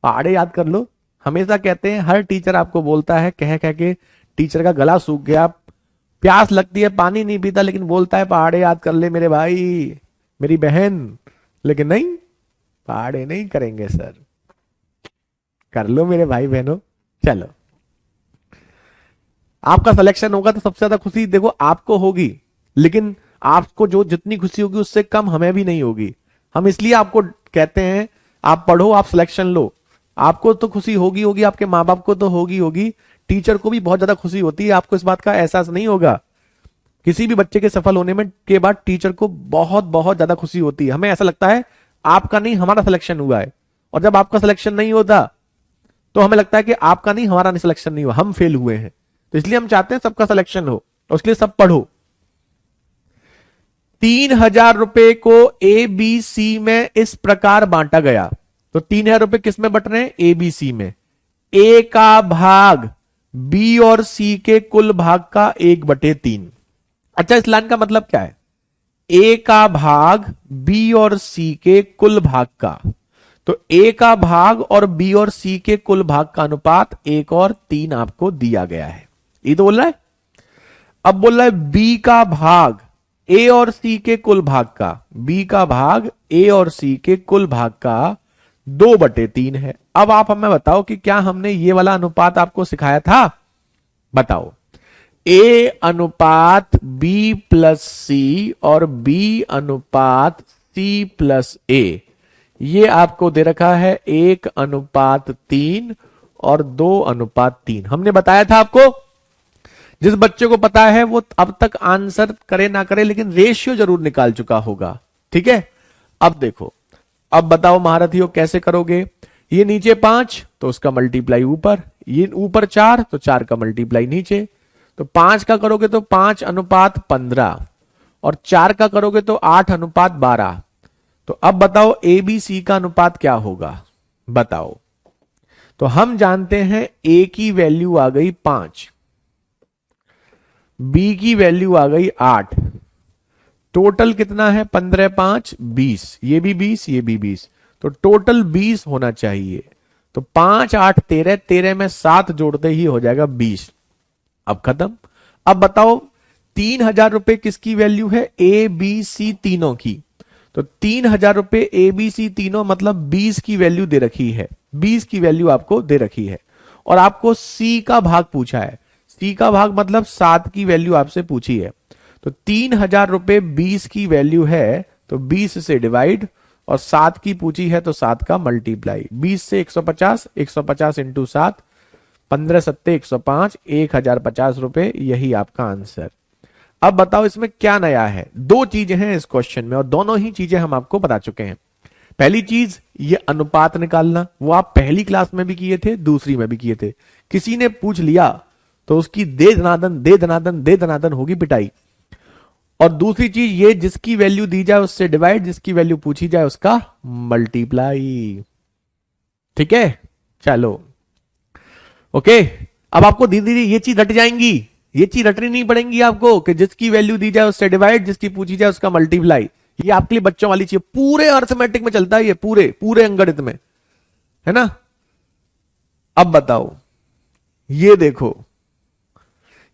A: पहाड़े याद कर लो। हमेशा कहते हैं, हर टीचर आपको बोलता है, कह कह के टीचर का गला सूख गया, प्यास लगती है पानी नहीं पीता, लेकिन बोलता है पहाड़े याद कर ले मेरे भाई मेरी बहन। लेकिन नहीं, पहाड़े नहीं करेंगे सर। कर लो मेरे भाई बहनों। चलो, आपका सिलेक्शन होगा तो सबसे ज्यादा खुशी देखो आपको होगी, लेकिन आपको जो जितनी खुशी होगी उससे कम हमें भी नहीं होगी। हम इसलिए आपको कहते हैं आप पढ़ो, आप सिलेक्शन लो। आपको तो खुशी होगी होगी, आपके माँ बाप को तो होगी होगी, टीचर को भी बहुत ज्यादा खुशी होती है। आपको इस बात का एहसास नहीं होगा, किसी भी बच्चे के सफल होने में के बाद टीचर को बहुत बहुत ज्यादा खुशी होती है। हमें ऐसा लगता है आपका नहीं हमारा सिलेक्शन हुआ है, और जब आपका सिलेक्शन नहीं होता तो हमें लगता है कि आपका नहीं हमारा सिलेक्शन नहीं हुआ, हम फेल हुए हैं। तो इसलिए हम चाहते हैं सबका सिलेक्शन हो, और इसलिए सब पढ़ो। 3,000 रुपए को ए बी सी में इस प्रकार बांटा गया। तो 3,000 रुपए किस में बट रहे हैं? ए बी सी में। ए का भाग बी और सी के कुल भाग का 1/3। अच्छा, इस लाइन का मतलब क्या है? ए का भाग बी और सी के कुल भाग का। तो ए का भाग और बी और सी के कुल भाग का अनुपात 1 और 3 आपको दिया गया है। ये तो बोल रहा है। अब बोल रहा है बी का भाग ए और सी के कुल भाग का, बी का भाग ए और सी के कुल भाग का 2/3 है। अब आप हमें बताओ कि क्या हमने ये वाला अनुपात आपको सिखाया था? बताओ। ए अनुपात बी प्लस सी और बी अनुपात सी प्लस ए, ये आपको दे रखा है 1/3 और 2/3। हमने बताया था आपको। जिस बच्चे को पता है वो अब तक आंसर करे ना करे लेकिन रेशियो जरूर निकाल चुका होगा। ठीक है, अब देखो, अब बताओ महारथियों कैसे करोगे? ये नीचे 5 तो उसका मल्टीप्लाई ऊपर, ये ऊपर 4 तो 4 का मल्टीप्लाई नीचे। तो 5 का करोगे तो 5/15, और 4 का करोगे तो 8/12। तो अब बताओ ए बी सी का अनुपात क्या होगा? बताओ। तो हम जानते हैं ए की वैल्यू आ गई 5, बी की वैल्यू आ गई 8, टोटल कितना है? 15 5 20, ये भी 20 ये भी 20, तो टोटल 20 होना चाहिए। तो 5 8 13, 13 में 7 जोड़ते ही हो जाएगा 20। अब खत्म। अब बताओ 3,000 रुपए किसकी वैल्यू है? ए बी सी तीनों की। तो 3,000 रुपए ए बी सी तीनों मतलब 20 की वैल्यू दे रखी है, 20 की वैल्यू आपको दे रखी है, और आपको सी का भाग पूछा है। सी का भाग मतलब 7 की वैल्यू आपसे पूछी है। तो 3,000 रुपए 20 की वैल्यू है तो 20 से डिवाइड, और 7 की पूछी है तो 7 का मल्टीप्लाई। 20 से 150, 150 इंटू 7, 15 सत्ते 105, 1,050 रुपए, यही आपका आंसर। अब बताओ इसमें क्या नया है? दो चीजें हैं इस क्वेश्चन में और दोनों ही चीजें हम आपको बता चुके हैं। पहली चीज ये अनुपात निकालना, वो आप पहली क्लास में भी किए थे, दूसरी में भी किए थे। किसी ने पूछ लिया तो उसकी दे दनादन दे दनादन दे दनादन होगी पिटाई। और दूसरी चीज ये जिसकी वैल्यू दी जाए उससे डिवाइड, जिसकी वैल्यू पूछी जाए उसका मल्टीप्लाई। ठीक है, चलो ओके। अब आपको धीरे धीरे ये चीज रट जाएंगी, ये चीज रटनी नहीं पड़ेंगी आपको कि जिसकी वैल्यू दी जाए उससे डिवाइड, जिसकी पूछी जाए उसका मल्टीप्लाई। ये आपके लिए बच्चों वाली चीज, पूरे अर्थमेटिक में चलता है ये, पूरे पूरे अंकगणित में, है ना। अब बताओ, ये देखो,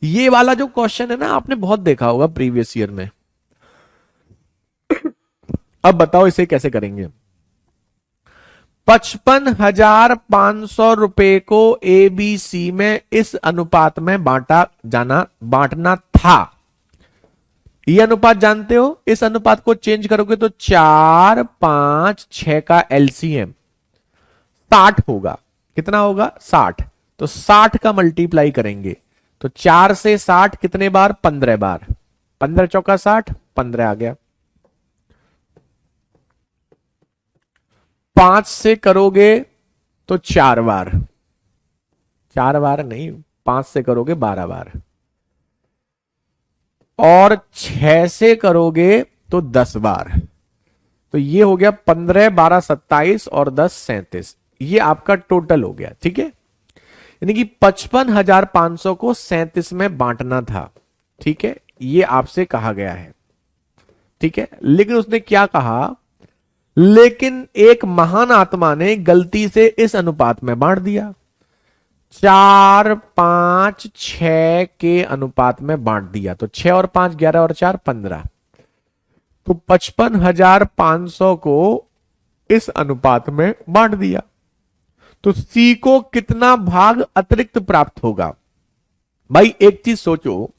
A: ये वाला जो क्वेश्चन है ना, आपने बहुत देखा होगा प्रीवियस ईयर में। अब बताओ इसे कैसे करेंगे। 55,500 को ABC में इस अनुपात में बांटना था। ये अनुपात जानते हो, इस अनुपात को चेंज करोगे तो 4, 5, 6 का एलसीएम 60 होगा। कितना होगा? 60। तो 60 का मल्टीप्लाई करेंगे तो 4 से 60 कितने बार? 15 बार। 15 चौका 60, 15 आ गया। 5 से करोगे तो 4 बार, 4 बार नहीं, 5 से करोगे 12 बार, और 6 से करोगे तो 10 बार। तो ये हो गया 15, 12, 27 और 10, 37। ये आपका टोटल हो गया, ठीक है। यानी कि 55,500 को 37 में बांटना था, ठीक है, ये आपसे कहा गया है, ठीक है। लेकिन उसने क्या कहा, लेकिन एक महान आत्मा ने गलती से इस अनुपात में बांट दिया, 4, 5, 6 के अनुपात में बांट दिया। तो 6 और 5 11 और 4 15। तो 55,500 को इस अनुपात में बांट दिया। तो सी को कितना भाग अतिरिक्त प्राप्त होगा? भाई एक चीज सोचो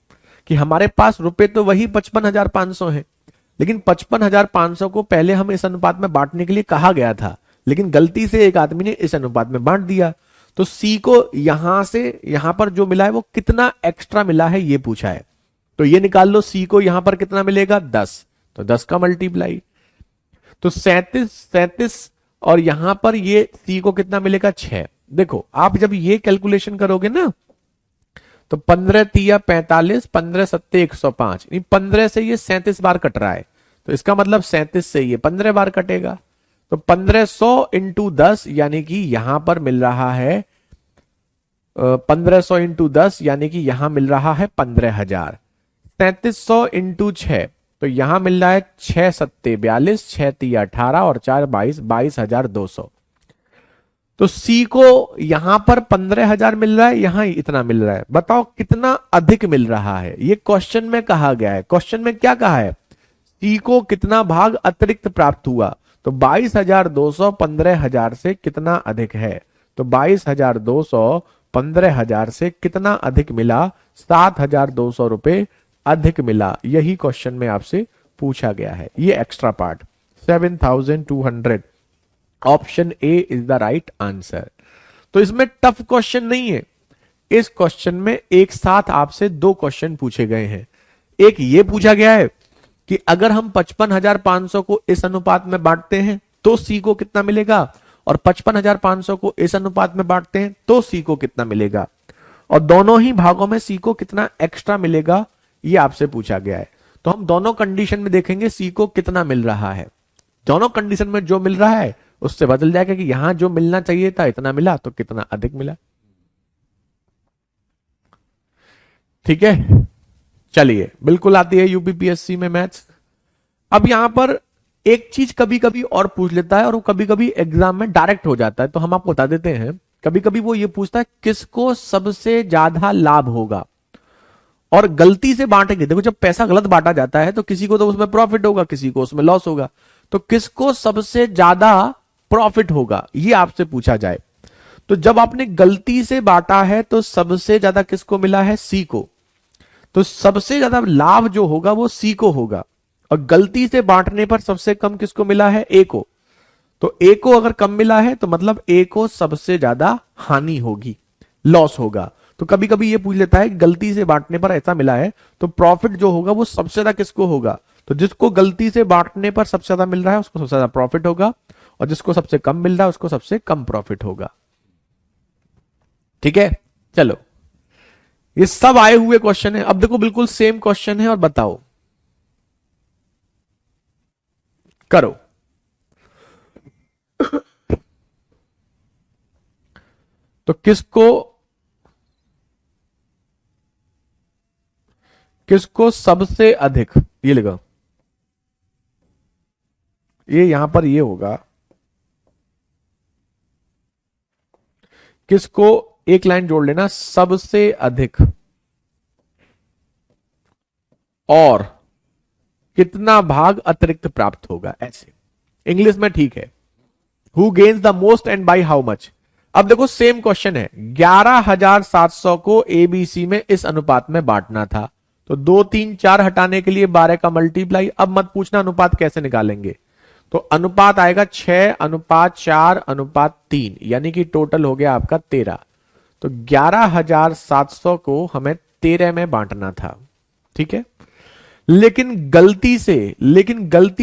A: कि हमारे पास रुपए तो वही 55,500 है, लेकिन 55,500 को पहले हम इस अनुपात में बांटने के लिए कहा गया था, लेकिन गलती से एक आदमी ने इस अनुपात में बांट दिया। तो सी को यहां से यहां पर जो मिला है वो कितना एक्स्ट्रा मिला है ये पूछा है। तो ये निकाल लो, सी को यहां पर कितना मिलेगा? 10। तो 10 का मल्टीप्लाई, तो 37 और यहां पर ये सी को कितना मिलेगा? 6। देखो आप जब ये कैलकुलेशन करोगे ना तो 15 तिया 45, 15 सत्ते 105, 15 से ये 37 बार कट रहा है, तो इसका मतलब 37 से ये 15 बार कटेगा। तो 1500 इंटू 10 यानी कि यहां पर मिल रहा है 1500 इंटू 10 यानी कि यहां मिल रहा है 15,000। 3700 इंटू 6 तो यहां मिल रहा है 6 सत्ते 42, 6 तिया 18 और 4 22, 22,200। तो सी को यहां पर 15,000 मिल रहा है, यहां इतना मिल रहा है। बताओ कितना अधिक मिल रहा है? ये क्वेश्चन में कहा गया है। क्वेश्चन में क्या कहा है? सी को कितना भाग अतिरिक्त प्राप्त हुआ? तो 22,200 15,000 से कितना अधिक है? तो 22,200 15,000 से कितना अधिक मिला? 7,200 रुपए अधिक मिला। यही क्वेश्चन में आपसे पूछा गया है, ये extra part 7,200। Option A is the right answer. तो इसमें टफ क्वेश्चन नहीं है। इस क्वेश्चन में एक साथ आपसे दो क्वेश्चन पूछे गए हैं। एक ये पूछा गया है कि अगर हम 55,500 को इस अनुपात में बांटते हैं तो सी को कितना मिलेगा, और 55,500 को इस अनुपात में बांटते हैं तो सी को कितना मिलेगा, और दोनों ही भागों में सी को कितना एक्स्ट्रा मिलेगा, ये आपसे पूछा गया है। तो हम दोनों कंडीशन में देखेंगे सी को कितना मिल रहा है। दोनों कंडीशन में जो मिल रहा है उससे बदल जाएगा कि यहां जो मिलना चाहिए था इतना मिला तो कितना अधिक मिला। ठीक है, चलिए, बिल्कुल आती है यूपीपीएससी में मैथ्स। अब यहां पर एक चीज कभी कभी और पूछ लेता है और वो कभी कभी एग्जाम में डायरेक्ट हो जाता है, तो हम आपको बता देते हैं। कभी कभी वो ये पूछता है किसको सबसे ज्यादा लाभ होगा, और गलती से बांटेंगे। देखो जब पैसा गलत बांटा जाता है तो किसी को तो उसमें प्रॉफिट होगा, किसी को उसमें लॉस होगा। तो किसको सबसे ज्यादा प्रॉफिट होगा ये आपसे पूछा जाए। तो जब आपने गलती से बांटा है तो सबसे ज्यादा किसको मिला है? सी को। तो सबसे ज्यादा लाभ जो होगा वो सी को होगा, और गलती से बांटने पर सबसे कम किसको मिला है? ए को। तो ए को अगर कम मिला है तो मतलब ए को सबसे ज्यादा हानि होगी, लॉस होगा। तो कभी कभी ये पूछ लेता है गलती से बांटने पर ऐसा मिला है तो प्रॉफिट जो होगा वो सबसे ज्यादा किसको होगा? तो जिसको गलती से बांटने पर सबसे ज्यादा मिल रहा है उसको सबसे ज्यादा प्रॉफिट होगा, और जिसको सबसे कम मिल रहा है उसको सबसे कम प्रॉफिट होगा। ठीक है, चलो, ये सब आए हुए क्वेश्चन है। अब देखो बिल्कुल सेम क्वेश्चन है और बताओ, करो। तो किसको किसको सबसे अधिक, ये लिखो, ये यहां पर ये होगा, किसको, एक लाइन जोड़ लेना, सबसे अधिक और कितना भाग अतिरिक्त प्राप्त होगा, ऐसे इंग्लिश में ठीक है। Who gains the most and by how much. अब देखो सेम क्वेश्चन है, 11,700 को एबीसी में इस अनुपात में बांटना था, तो 2 3 4 हटाने के लिए 12 का मल्टीप्लाई। अब मत पूछना अनुपात कैसे निकालेंगे, तो अनुपात आएगा 6:4:3, यानी कि टोटल हो गया आपका 13। तो 11,700 को हमें 13 में बांटना था, ठीक है। लेकिन गलती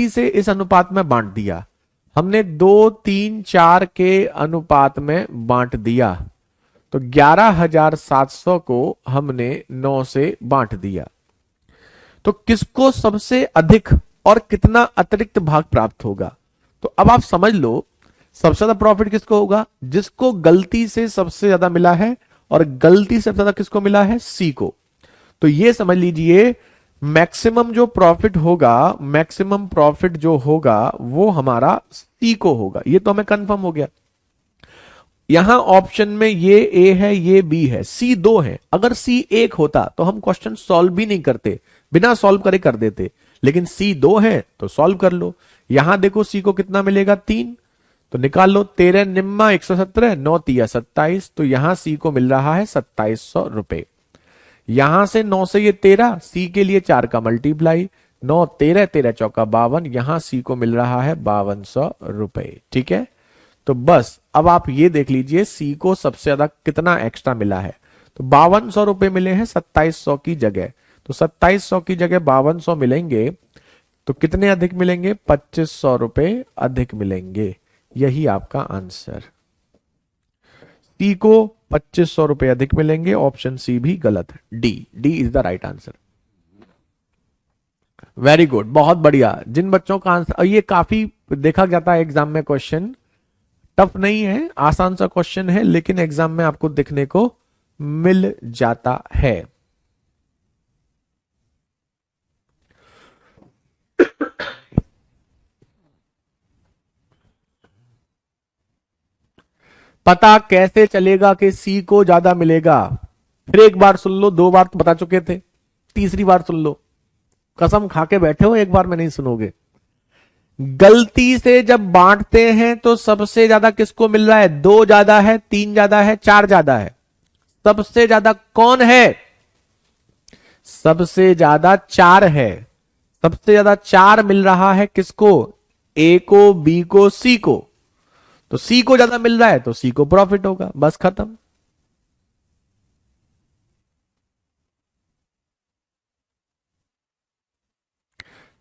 A: से इस अनुपात में बांट दिया हमने, 2 3 4 के अनुपात में बांट दिया, तो 11,700 को हमने 9 से बांट दिया। तो किसको सबसे अधिक और कितना अतिरिक्त भाग प्राप्त होगा, तो अब आप समझ लो सबसे ज्यादा प्रॉफिट किसको होगा, जिसको गलती से सबसे ज्यादा मिला है, और गलती से सबसे ज्यादा किसको मिला है, सी को। तो ये समझ लीजिए मैक्सिमम जो प्रॉफिट होगा, मैक्सिमम प्रॉफिट जो होगा वो हमारा सी को होगा, ये तो हमें कंफर्म हो गया। यहां ऑप्शन में ये ए है, ये बी है, सी 2 है। अगर सी 1 होता तो हम क्वेश्चन सॉल्व भी नहीं करते, बिना सॉल्व करे कर देते, लेकिन सी 2 है तो सॉल्व कर लो। यहां देखो सी को कितना मिलेगा, 3, तो निकाल लो, 13 निम्मा 117, 9 तिया 27, तो यहां सी को मिल रहा है 2700 रुपए। यहां से 9 से ये 13, सी के लिए 4 का मल्टीप्लाई, 9 13 13 चौका 52, यहां सी को मिल रहा है 5200 रुपए, ठीक है। तो बस अब आप ये देख लीजिए सी को सबसे ज्यादा कितना एक्स्ट्रा मिला है, तो 5200 रुपए मिले हैं 2700 की जगह, तो 2700 की जगह 5200 मिलेंगे, तो कितने अधिक मिलेंगे, 2500 रुपए अधिक मिलेंगे। यही आपका आंसर, सी को 2500 रुपए अधिक मिलेंगे। ऑप्शन सी भी गलत है, D is the right answer. Very good, बहुत बढ़िया। जिन बच्चों का आंसर, ये काफी देखा जाता है एग्जाम में, क्वेश्चन टफ नहीं है, आसान सा क्वेश्चन है, लेकिन एग्जाम में आपको देखने को मिल जाता है। पता कैसे चलेगा कि सी को ज्यादा मिलेगा, फिर एक बार सुन लो, 2 बार तो बता चुके थे, तीसरी बार सुन लो, कसम खा के बैठे हो एक बार में नहीं सुनोगे। गलती से जब बांटते हैं तो सबसे ज्यादा किसको मिल रहा है, 2 ज्यादा है, 3 ज्यादा है, 4 ज्यादा है, सबसे ज्यादा कौन है, सबसे ज्यादा 4 है, सबसे ज्यादा 4 मिल रहा है किसको, ए को, बी को, सी को। तो सी को ज्यादा मिल रहा है तो सी को प्रॉफिट होगा, बस खत्म।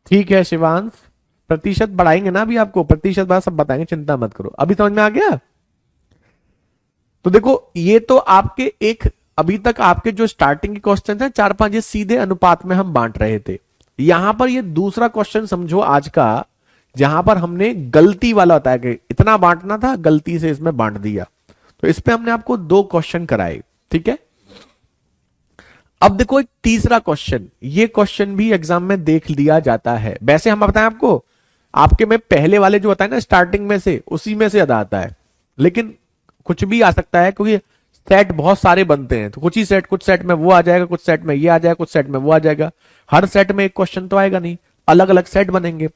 A: ठीक है शिवांश, प्रतिशत बढ़ाएंगे ना अभी, आपको प्रतिशत बात सब बताएंगे, चिंता मत करो। अभी समझ में आ गया। तो देखो ये तो आपके एक, अभी तक आपके जो स्टार्टिंग के क्वेश्चन है 4-5, ये सीधे अनुपात में हम बांट रहे थे। यहां पर ये दूसरा क्वेश्चन समझो आज का, जहां पर हमने गलती वाला बताया कि इतना बांटना था, गलती से इसमें बांट दिया। तो इस पे हमने आपको 2 क्वेश्चन कराए, ठीक है। अब देखो एक तीसरा क्वेश्चन, ये क्वेश्चन भी एग्जाम में देख लिया जाता है। वैसे हम बताएं आपको, आपके में पहले वाले जो बताए ना स्टार्टिंग में से, उसी में से ज्यादा आता है, लेकिन कुछ भी आ सकता है, क्योंकि सेट बहुत सारे बनते हैं, तो कुछ ही सेट, कुछ सेट में वो आ जाएगा, कुछ सेट में ये आ जाएगा, कुछ सेट में वो आ जाएगा। हर सेट में एक क्वेश्चन तो आएगा नहीं, अलग अलग सेट बनेंगे,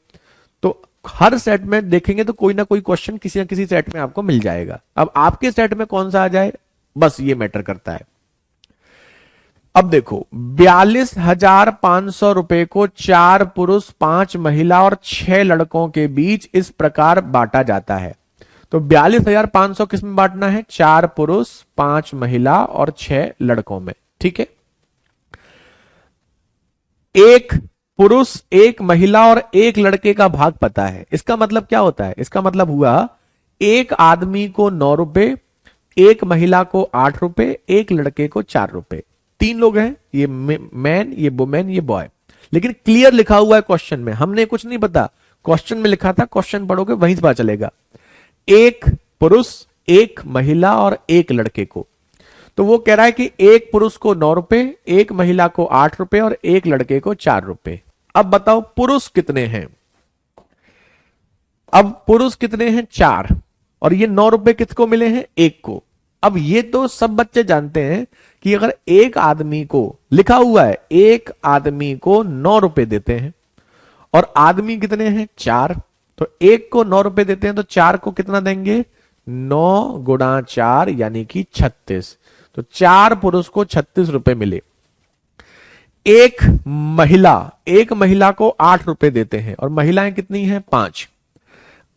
A: तो हर सेट में देखेंगे तो कोई ना कोई क्वेश्चन किसी ना किसी सेट में आपको मिल जाएगा। अब आपके सेट में कौन सा आ जाए, बस ये मैटर करता है। अब देखो 42,500 रुपए को 4 पुरुष, 5 महिला और 6 लड़कों के बीच इस प्रकार बांटा जाता है। तो 42,500 किस में बांटना है, 4 पुरुष, 5 महिला और 6 लड़कों में, ठीक है। एक पुरुष, एक महिला और एक लड़के का भाग पता है, इसका मतलब क्या होता है, इसका मतलब हुआ एक आदमी को 9 रुपए, एक महिला को 8 रुपए, एक लड़के को 4 रुपए। 3 लोग हैं, ये मैन, ये वुमेन, ये बॉय, लेकिन क्लियर लिखा हुआ है क्वेश्चन में, हमने कुछ नहीं पता, क्वेश्चन में लिखा था, क्वेश्चन पढ़ोगे वहीं से पता चलेगा। एक पुरुष, एक महिला और एक लड़के को, तो वो कह रहा है कि एक पुरुष को 9 रुपए, एक महिला को 8 रुपए और एक लड़के को 4 रुपए। अब बताओ पुरुष कितने हैं? अब पुरुष कितने हैं? 4। और ये 9 रुपए किसको मिले हैं? एक को। अब ये तो सब बच्चे जानते हैं कि अगर एक आदमी को, लिखा हुआ है एक आदमी को 9 रुपए देते हैं और आदमी कितने हैं? 4, तो एक को 9 रुपए देते हैं तो 4 को कितना देंगे? 9 गुणा 4 यानी कि 36। तो 4 पुरुष को 36 रुपए मिले। एक महिला को 8 रुपए देते हैं और महिलाएं कितनी हैं? 5।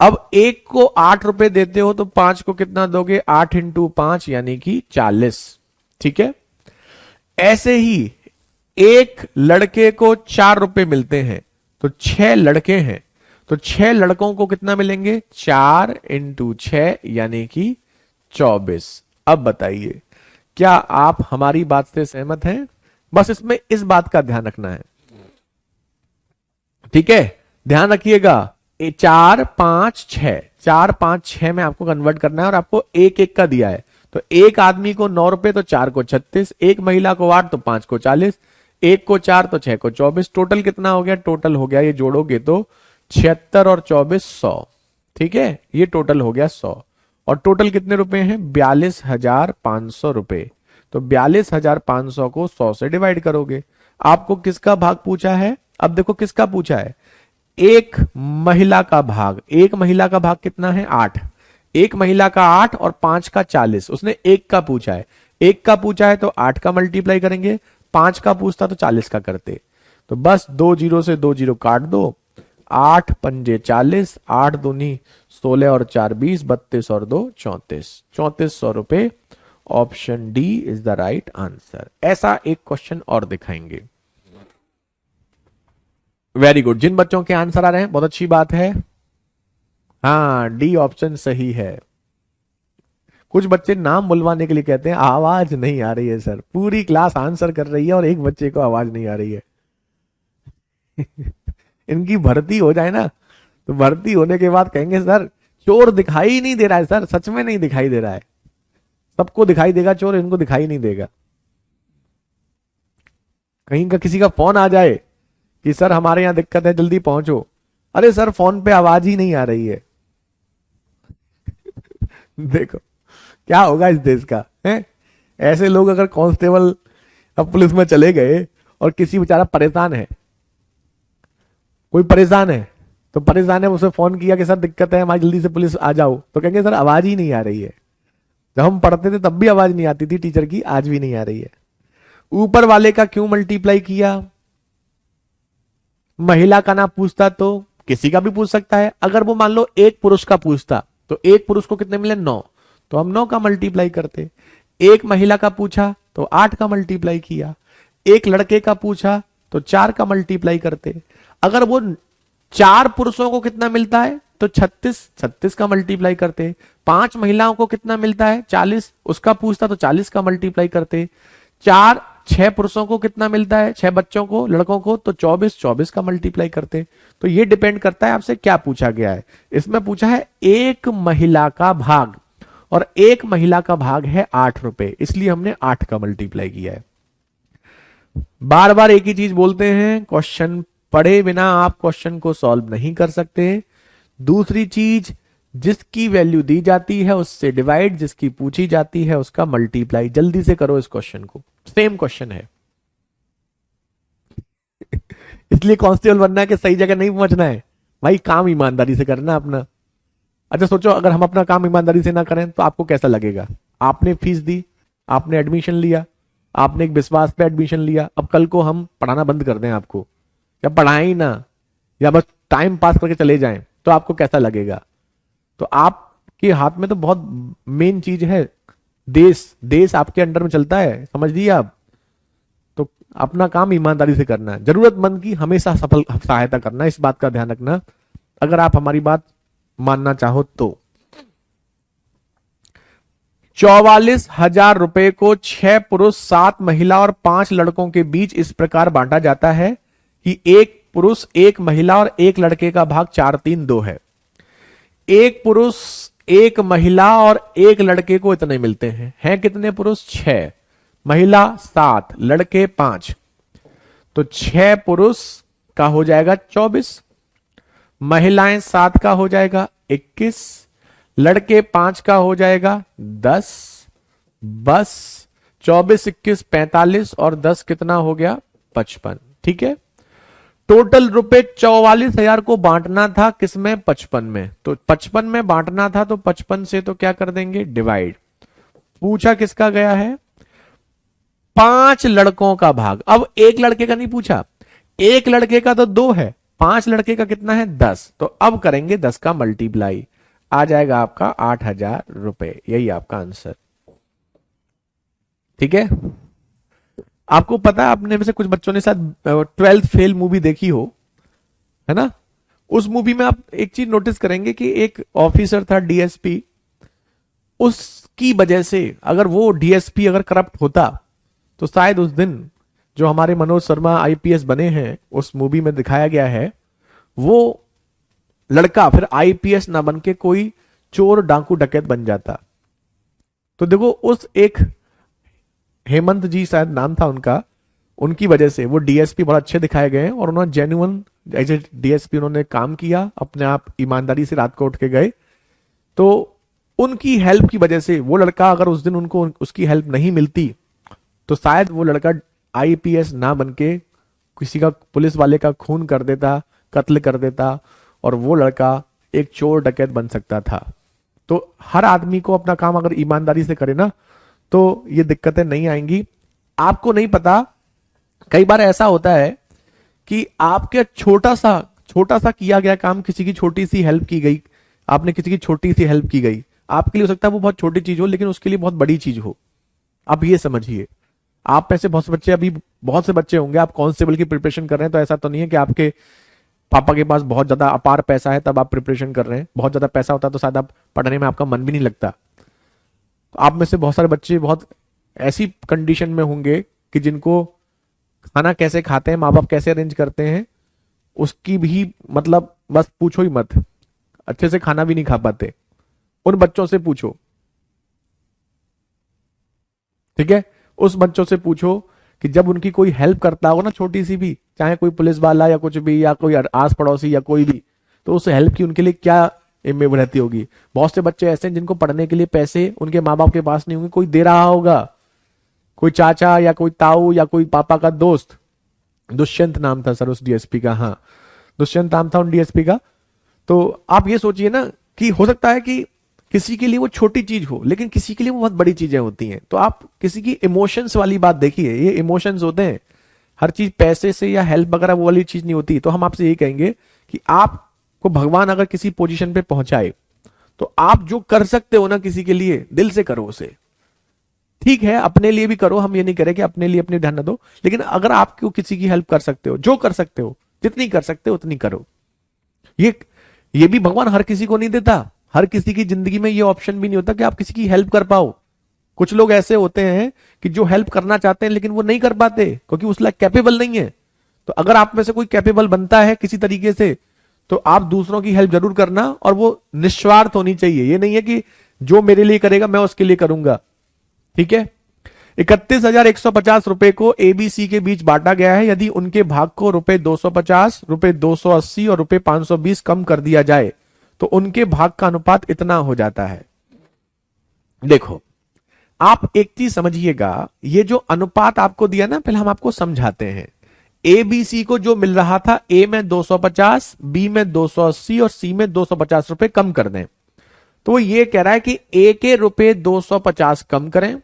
A: अब एक को 8 रुपए देते हो तो 5 को कितना दोगे? 8 इंटू 5 यानी कि 40। ठीक है। ऐसे ही एक लड़के को 4 रुपए मिलते हैं तो 6 लड़के हैं तो 6 लड़कों को कितना मिलेंगे? 4 इंटू 6 यानी कि 24। अब बताइए क्या आप हमारी बात से सहमत हैं? बस इसमें इस बात का ध्यान रखना है। ठीक है, ध्यान रखिएगा। 4 5 6, 4 5 6 में आपको कन्वर्ट करना है और आपको एक एक का दिया है। तो एक आदमी को 9 रुपए तो 4 को 36, एक महिला को 8 तो 5 को 40, एक को 4 तो 6 को 24। टोटल कितना हो गया? टोटल हो गया, ये जोड़ोगे तो 76 और 24 100। ठीक है, ये टोटल हो गया 100। और टोटल कितने रुपए हैं? 42,500 रुपए। तो 42,500 को 100 से डिवाइड करोगे। आपको किसका भाग पूछा है? अब देखो किसका पूछा है? एक महिला का भाग। एक महिला का भाग कितना है? 8। एक महिला का 8 और 5 का 40। उसने एक का पूछा है। एक का पूछा है तो 8 का मल्टीप्लाई करेंगे, 5 का पूछता तो 40 का करते। तो बस 2 जीरो से 2 जीरो काट दो। 8 पंजे 40, 8 दूनी 16 और 4 20, 32 और 2 34। 3400 रुपए। Option D is the right answer. ऐसा एक क्वेश्चन और दिखाएंगे। वेरी गुड, जिन बच्चों के आंसर आ रहे हैं बहुत अच्छी बात है। हाँ, डी ऑप्शन सही है। कुछ बच्चे नाम बुलवाने के लिए कहते हैं आवाज नहीं आ रही है सर। पूरी क्लास आंसर कर रही है और एक बच्चे को आवाज नहीं आ रही है। इनकी भर्ती हो जाए ना तो भर्ती होने के बाद कहेंगे सर चोर दिखाई नहीं दे रहा है सर, सच में नहीं दिखाई दे रहा है। सबको दिखाई देगा चोर, इनको दिखाई नहीं देगा। कहीं का किसी का फोन आ जाए कि सर हमारे यहां दिक्कत है जल्दी पहुंचो, अरे सर फोन पे आवाज ही नहीं आ रही है। देखो क्या होगा इस देश का है? ऐसे लोग अगर कांस्टेबल अब पुलिस में चले गए और किसी बेचारा परेशान है, कोई परेशान है तो परेशान है, उसे फोन किया कि सर दिक्कत है हमारी जल्दी से पुलिस आ जाओ, तो कहेंगे सर आवाज ही नहीं आ रही है। जब हम पढ़ते थे तब भी आवाज नहीं आती थी टीचर की, आज भी नहीं आ रही है। ऊपर वाले का क्यों मल्टीप्लाई किया? महिला का ना पूछता तो किसी का भी पूछ सकता है। अगर वो मान लो एक पुरुष का पूछता तो एक पुरुष को कितने मिले? 9, तो हम 9 का मल्टीप्लाई करते। एक महिला का पूछा तो 8 का मल्टीप्लाई किया। एक लड़के का पूछा तो 4 का मल्टीप्लाई करते। अगर वो 4 पुरुषों को कितना मिलता है तो 36 का मल्टीप्लाई करते। 5 महिलाओं को कितना मिलता है? 40, उसका पूछता तो 40 का मल्टीप्लाई करते। 6 पुरुषों को कितना मिलता है? 6 बच्चों को, लड़कों को, तो 24 का मल्टीप्लाई करते। तो ये डिपेंड करता है आपसे क्या पूछा गया है। इसमें पूछा है एक महिला का भाग और एक महिला का भाग है 8 रुपए, इसलिए हमने 8 का मल्टीप्लाई किया है। बार बार एक ही चीज बोलते हैं, क्वेश्चन पढ़े बिना आप क्वेश्चन को सॉल्व नहीं कर सकते। दूसरी चीज, जिसकी वैल्यू दी जाती है उससे डिवाइड, जिसकी पूछी जाती है उसका मल्टीप्लाई। जल्दी से करो इस क्वेश्चन को, सेम क्वेश्चन है। इसलिए कांस्टेबल बनना के सही जगह नहीं पहुंचना है भाई, काम ईमानदारी से करना अपना। अच्छा सोचो अगर हम अपना काम ईमानदारी से ना करें तो आपको कैसा लगेगा? आपने फीस दी, आपने एडमिशन लिया, आपने एक विश्वास पे एडमिशन लिया, अब कल को हम पढ़ाना बंद कर दें आपको, या पढ़ाएं ही ना, या बस टाइम पास करके चले जाएं, तो आपको कैसा लगेगा? तो आपके हाथ में तो बहुत मेन चीज है, देश आपके अंडर में चलता है, समझ लीजिए आप। तो अपना काम ईमानदारी से करना है, जरूरतमंद की हमेशा सफल सहायता करना, इस बात का ध्यान रखना अगर आप हमारी बात मानना चाहो तो। 44,000 रुपए को 6 पुरुष 7 महिला और 5 लड़कों के बीच इस प्रकार बांटा जाता है कि एक पुरुष एक महिला और एक लड़के का भाग 4 3 2 है। एक पुरुष एक महिला और एक लड़के को इतने मिलते हैं कितने पुरुष? 6, महिला 7, लड़के 5, तो 6 पुरुष का हो जाएगा 24, महिलाएं 7 का हो जाएगा 21, लड़के 5 का हो जाएगा 10, बस 24 21 45 और 10 कितना हो गया? 55। ठीक है, टोटल रुपए 44,000 को बांटना था किसमें? 55 में। तो 55 में बांटना था तो 55 से तो क्या कर देंगे? डिवाइड। पूछा किसका गया है? 5 लड़कों का भाग। अब एक लड़के का नहीं पूछा, एक लड़के का तो 2 है, 5 लड़के का कितना है? 10। तो अब करेंगे 10 का मल्टीप्लाई, आ जाएगा आपका 8,000 रुपए। यही आपका आंसर। ठीक है, आपको पता है अपने में से कुछ बच्चों ने शायद 12th फेल मूवी देखी हो, है ना? उस मूवी में आप एक चीज नोटिस करेंगे कि एक ऑफिसर था डीएसपी, उसकी वजह से अगर वो डीएसपी अगर करप्ट होता तो शायद उस दिन जो हमारे मनोज शर्मा आईपीएस बने हैं उस मूवी में दिखाया गया है, वो लड़का फिर आईपीएस ना बन के कोई चोर डाकू डकैत बन जाता। तो देखो उस एक हेमंत जी शायद नाम था उनका, उनकी वजह से वो डीएसपी बहुत अच्छे दिखाए गए और उन्होंने जेन्युइन एज ए डीएसपी उन्होंने काम किया, अपने आप ईमानदारी से रात को उठ के गए। तो उनकी हेल्प की वजह से वो लड़का अगर उस दिन उनको उसकी हेल्प नहीं मिलती तो शायद वो लड़का आईपीएस ना बन के किसी का पुलिस वाले का खून कर देता, कत्ल कर देता और वो लड़का एक चोर डकैत बन सकता था। तो हर आदमी को अपना काम अगर ईमानदारी से करे ना तो ये दिक्कतें नहीं आएंगी। आपको नहीं पता, कई बार ऐसा होता है कि आपके छोटा सा किया गया काम, किसी की छोटी सी हेल्प की गई, आपने किसी की छोटी सी हेल्प की गई, आपके लिए हो सकता है वो बहुत छोटी चीज हो लेकिन उसके लिए बहुत बड़ी चीज हो। आप ये समझिए, आप में से बहुत से बच्चे, अभी बहुत से बच्चे होंगे, आप कांस्टेबल की प्रिपरेशन कर रहे हैं, तो ऐसा तो नहीं है कि आपके पापा के पास बहुत ज्यादा अपार पैसा है तब आप प्रिपरेशन कर रहे हैं। बहुत ज्यादा पैसा होता तो शायद आप पढ़ने में आपका मन भी नहीं लगता। आप में से बहुत सारे बच्चे बहुत ऐसी कंडीशन में होंगे कि जिनको खाना कैसे खाते हैं, माँ बाप कैसे अरेंज करते हैं, उसकी भी मतलब बस पूछो ही मत, अच्छे से खाना भी नहीं खा पाते। उन बच्चों से पूछो, ठीक है, उस बच्चों से पूछो कि जब उनकी कोई हेल्प करता हो ना, छोटी सी भी, चाहे कोई पुलिस वाला या कुछ भी या कोई आस पड़ोसी या कोई भी, तो उस हेल्प की उनके लिए क्या इमेज रहती होगी। बहुत से बच्चे ऐसे हैं जिनको पढ़ने के लिए पैसे उनके माँ बाप के पास नहीं होंगे, कोई दे रहा होगा, कोई चाचा या कोई ताऊ या कोई पापा का दोस्त। दुष्यंत नाम था सर उस डीएसपी का, हाँ दुष्यंत नाम था उन डीएसपी का। तो आप ये सोचिए ना कि हो सकता है कि किसी के लिए वो छोटी चीज हो लेकिन किसी के लिए वो बहुत बड़ी चीजें होती हैं। तो आप किसी की इमोशंस वाली बात देखिए, ये इमोशंस होते हैं, हर चीज पैसे से या हेल्प वगैरह वो वाली चीज नहीं होती। तो हम आपसे यही कहेंगे कि आपको भगवान अगर किसी पोजीशन पे पहुंचाए तो आप जो कर सकते हो ना किसी के लिए, दिल से करो उसे। ठीक है, अपने लिए भी करो, हम ये नहीं करें कि अपने लिए अपने ध्यान न दो, लेकिन अगर आप क्यों किसी की हेल्प कर सकते हो, जो कर सकते हो, जितनी कर सकते हो उतनी करो। ये भी भगवान हर किसी को नहीं देता, हर किसी की जिंदगी में ये ऑप्शन भी नहीं होता कि आप किसी की हेल्प कर पाओ। कुछ लोग ऐसे होते हैं कि जो हेल्प करना चाहते हैं लेकिन वो नहीं कर पाते क्योंकि उस लायक कैपेबल नहीं है। तो अगर आप में से कोई कैपेबल बनता है किसी तरीके से तो आप दूसरों की हेल्प जरूर करना, और वो निस्वार्थ होनी चाहिए। ये नहीं है कि जो मेरे लिए करेगा मैं उसके लिए करूंगा। ठीक है, 31,150 रुपए को एबीसी के बीच बांटा गया है। यदि उनके भाग को रुपए 250, रुपए 280 और रुपए 520 कम कर दिया जाए तो उनके भाग का अनुपात इतना हो जाता है। देखो, आप एक चीज समझिएगा, ये जो अनुपात आपको दिया ना, पहले हम आपको समझाते हैं। ए बी सी को जो मिल रहा था, ए में 250, बी में 280 और सी में 250 रुपए कम कर दें, तो ये कह रहा है कि ए के रुपए 250 कम करें,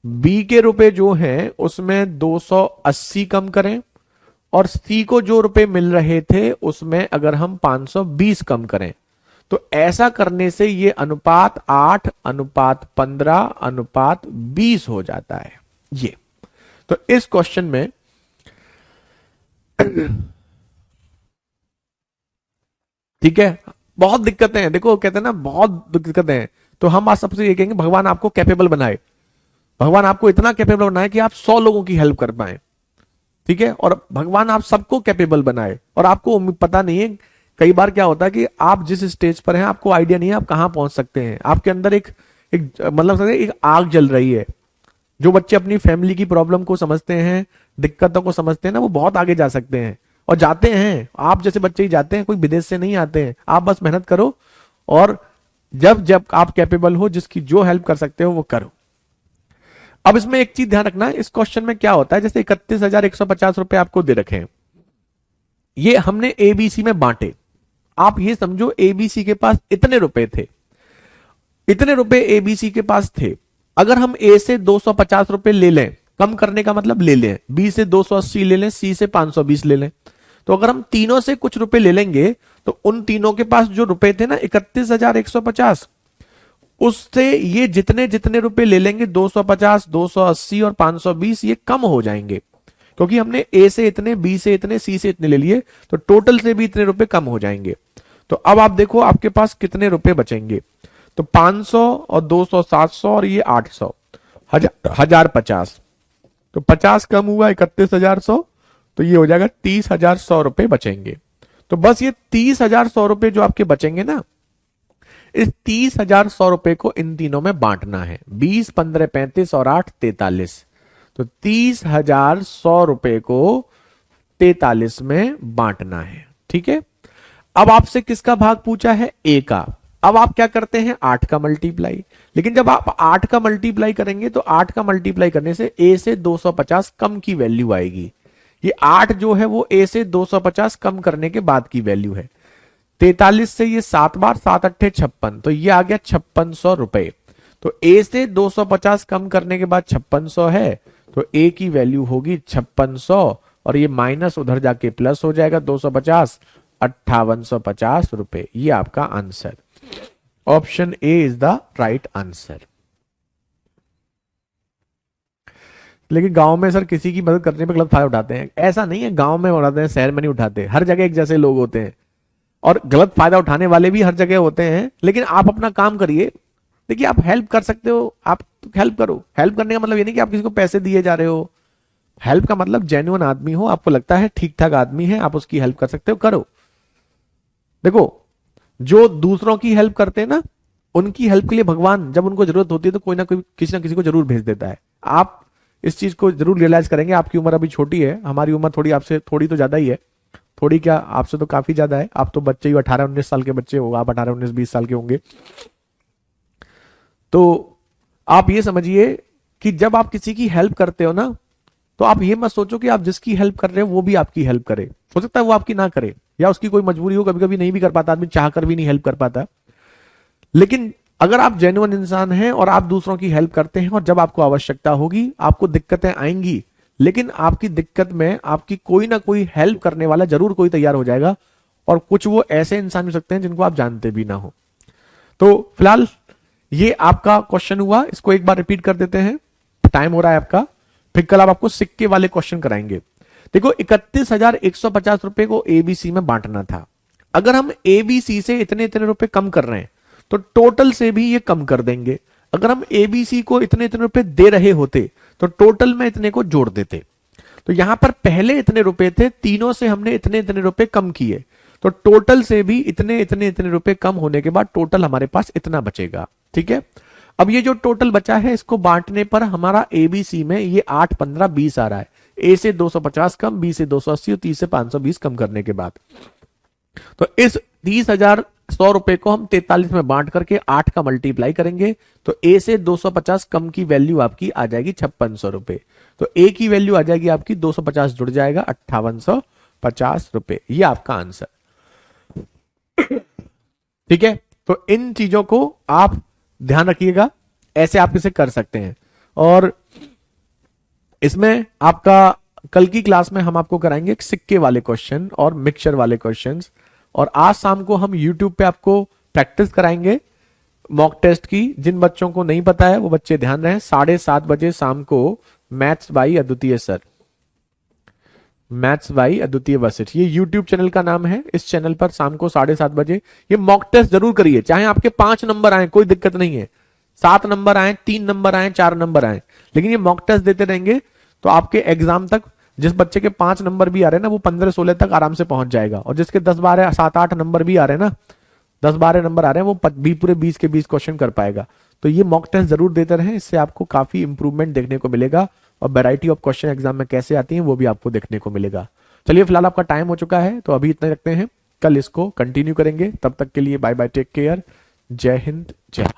A: बी के रुपए जो हैं उसमें 280 कम करें, और सी को जो रुपए मिल रहे थे उसमें अगर हम 520 कम करें, तो ऐसा करने से ये अनुपात 8 अनुपात 15 अनुपात 20 हो जाता है। ये तो इस क्वेश्चन में ठीक है, बहुत दिक्कतें हैं। देखो कहते हैं ना, बहुत दिक्कतें हैं। तो हम आज सबसे ये कहेंगे भगवान आपको कैपेबल बनाए, भगवान आपको इतना कैपेबल बनाए कि आप 100 लोगों की हेल्प कर पाए। ठीक है, और भगवान आप सबको कैपेबल बनाए, और आपको पता नहीं है कई बार क्या होता है कि आप जिस स्टेज पर हैं आपको आइडिया नहीं है आप कहां पहुंच सकते हैं, आपके अंदर एक मतलब समझे एक आग जल रही है। जो बच्चे अपनी फैमिली की प्रॉब्लम को समझते हैं, दिक्कतों को समझते हैं ना, वो बहुत आगे जा सकते हैं और जाते हैं। आप जैसे बच्चे ही जाते हैं, कोई विदेश से नहीं आते हैं। आप बस मेहनत करो और जब जब आप कैपेबल हो, जिसकी जो हेल्प कर सकते हो वो करो। अब इसमें एक चीज ध्यान रखना, इस क्वेश्चन में क्या होता है, जैसे 31,150 रुपए आपको दे रखे हैं, ये हमने एबीसी में बांटे। आप ये समझो एबीसी के पास इतने रुपए थे, इतने रुपए एबीसी के पास थे। अगर हम ए से 250 रुपए ले लें, कम करने का मतलब ले लें, बी से 280 ले लें, सी से 520 ले लें, तो अगर हम तीनों से कुछ रुपए ले लेंगे तो उन तीनों के पास जो रुपए थे ना 31,150, उससे ये जितने जितने रुपए ले लेंगे 250, 280 और 520 ये कम हो जाएंगे, क्योंकि हमने ए से इतने, बी से इतने, सी से इतने ले लिए, तो टोटल से भी इतने रुपए कम हो जाएंगे। तो अब आप देखो आपके पास कितने रुपए बचेंगे, तो 500 और 200 700 और ये 800, 1050, तो 50 कम हुआ 31,100, तो ये हो जाएगा 30,100 रुपए बचेंगे। तो बस ये 30,100 रुपए जो आपके बचेंगे ना, इस 30,100 रुपए को इन तीनों में बांटना है, 20, 15, 35 और 8, 43। तो 30,100 रुपए को 43 में बांटना है। ठीक है, अब आपसे किसका भाग पूछा है, ए का। अब आप क्या करते हैं, 8 का मल्टीप्लाई। लेकिन जब आप 8 का मल्टीप्लाई करेंगे तो 8 का मल्टीप्लाई करने से ए से 250 कम की वैल्यू आएगी। ये 8 जो है वो ए से 250 कम करने के बाद की वैल्यू है। 43 से ये 7 बार, 7 अट्ठे 56, तो ये आ गया 5600 रुपए। तो ए से 250 कम करने के बाद 5600 है, तो ए की वैल्यू होगी 5600 और ये माइनस उधर जाके प्लस हो जाएगा 250, 5850 रुपए। ये आपका answer, option A is the right answer. लेकिन गांव में सर किसी की मदद करने पे गलत फायदा उठाते हैं, ऐसा नहीं है, गांव में उठाते हैं, शहर में नहीं उठाते। हर जगह एक जैसे लोग होते हैं और गलत फायदा उठाने वाले भी हर जगह होते हैं। लेकिन आप अपना काम करिए, देखिए आप हेल्प कर सकते हो, आप हेल्प करो। हेल्प करने का मतलब ये नहीं कि आप किसी को पैसे दिए जा रहे हो। हेल्प का मतलब जेन्युइन आदमी हो, आपको लगता है ठीक ठाक आदमी है, आप उसकी हेल्प कर सकते हो, करो। देखो जो दूसरों की हेल्प करते हैं ना, उनकी हेल्प के लिए भगवान जब उनको जरूरत होती है तो कोई ना किसी को जरूर भेज देता है। आप इस चीज को जरूर रियलाइज करेंगे। आपकी उम्र अभी छोटी है, हमारी उम्र थोड़ी आपसे थोड़ी तो ज्यादा ही है, थोड़ी क्या आपसे तो काफी ज्यादा है। आप तो बच्चे ही 18-19 साल के बच्चे हो, आप 18-19-20 साल के होंगे। तो आप ये समझिए कि जब आप किसी की हेल्प करते हो ना, तो आप ये मत सोचो कि आप जिसकी हेल्प कर रहे हो वो भी आपकी हेल्प करे। हो सकता है वो आपकी ना करे या उसकी कोई मजबूरी हो, कभी कभी नहीं भी कर पाता आदमी, चाह कर भी नहीं हेल्प कर पाता। लेकिन अगर आप जेन्युइन इंसान हैं और आप दूसरों की हेल्प करते हैं और जब आपको आवश्यकता होगी, आपको दिक्कतें आएंगी, लेकिन आपकी दिक्कत में आपकी कोई ना कोई हेल्प करने वाला जरूर कोई तैयार हो जाएगा। और कुछ वो ऐसे इंसान भी सकते हैं जिनको आप जानते भी ना हो। तो फिलहाल ये आपका क्वेश्चन हुआ, इसको एक बार रिपीट कर देते हैं, टाइम हो रहा है आपका। फिर कल आप आपको सिक्के वाले क्वेश्चन कराएंगे। देखो 31,150 रुपए को एबीसी में बांटना था। अगर हम एबीसी से इतने इतने रुपए कम कर रहे हैं तो टोटल से भी ये कम कर देंगे। अगर हम एबीसी को इतने इतने रुपए दे रहे होते तो टोटल में इतने को जोड़ देते। तो यहां पर पहले इतने रुपए थे, तीनों से हमने इतने इतने रुपए कम किए, तो टोटल से भी इतने इतने इतने रुपए कम होने के बाद टोटल हमारे पास इतना बचेगा। ठीक है, अब ये जो टोटल बचा है इसको बांटने पर हमारा एबीसी में ये 8, 15, 20 आ रहा है। ए से 250 कम, बी से 280 और 30 से 520 कम करने के बाद, तो इस 30,100 रुपए को हम 43 में बांट करके 8 का मल्टीप्लाई करेंगे, तो ए से 250 कम की वैल्यू आपकी आ जाएगी 5600 रुपए। तो ए की वैल्यू आ जाएगी आपकी 250 जुड़ जाएगा 5850 रुपए। ये आपका आंसर। ठीक है, तो इन चीजों को आप ध्यान रखिएगा, ऐसे आप इसे कर सकते हैं। और इसमें आपका कल की क्लास में हम आपको कराएंगे सिक्के वाले क्वेश्चन और मिक्सचर वाले क्वेश्चंस। और आज शाम को हम YouTube पे आपको प्रैक्टिस कराएंगे मॉक टेस्ट की। जिन बच्चों को नहीं पता है वो बच्चे ध्यान रहे, 7:30 बजे शाम को मैथ्स बाई अद्वितीय सर, मैथ्स बाई अद्वितीय वशिष्ठ, ये YouTube चैनल का नाम है। इस चैनल पर शाम को 7:30 बजे ये मॉक टेस्ट जरूर करिए, चाहे आपके 5 नंबर आए कोई दिक्कत नहीं है, 7 नंबर आए, 3 नंबर आए, 4 नंबर आए, लेकिन ये मॉक टेस्ट देते रहेंगे तो आपके एग्जाम तक जिस बच्चे के 5 नंबर भी आ रहे हैं ना वो 15-16 तक आराम से पहुंच जाएगा, और जिसके 10-12 7-8 नंबर भी आ रहे हैं ना, 10-12 नंबर आ रहे हैं, वो पूरे 20 के 20 क्वेश्चन कर पाएगा। तो ये मॉक टेस्ट जरूर देते रहें, इससे आपको काफी इंप्रूवमेंट देखने को मिलेगा, और वैरायटी ऑफ क्वेश्चन एग्जाम में कैसे आती है वो भी आपको देखने को मिलेगा। चलिए फिलहाल आपका टाइम हो चुका है, तो अभी इतना रखते हैं, कल इसको कंटिन्यू करेंगे। तब तक के लिए बाय बाय, टेक केयर, जय हिंद, जय भारत।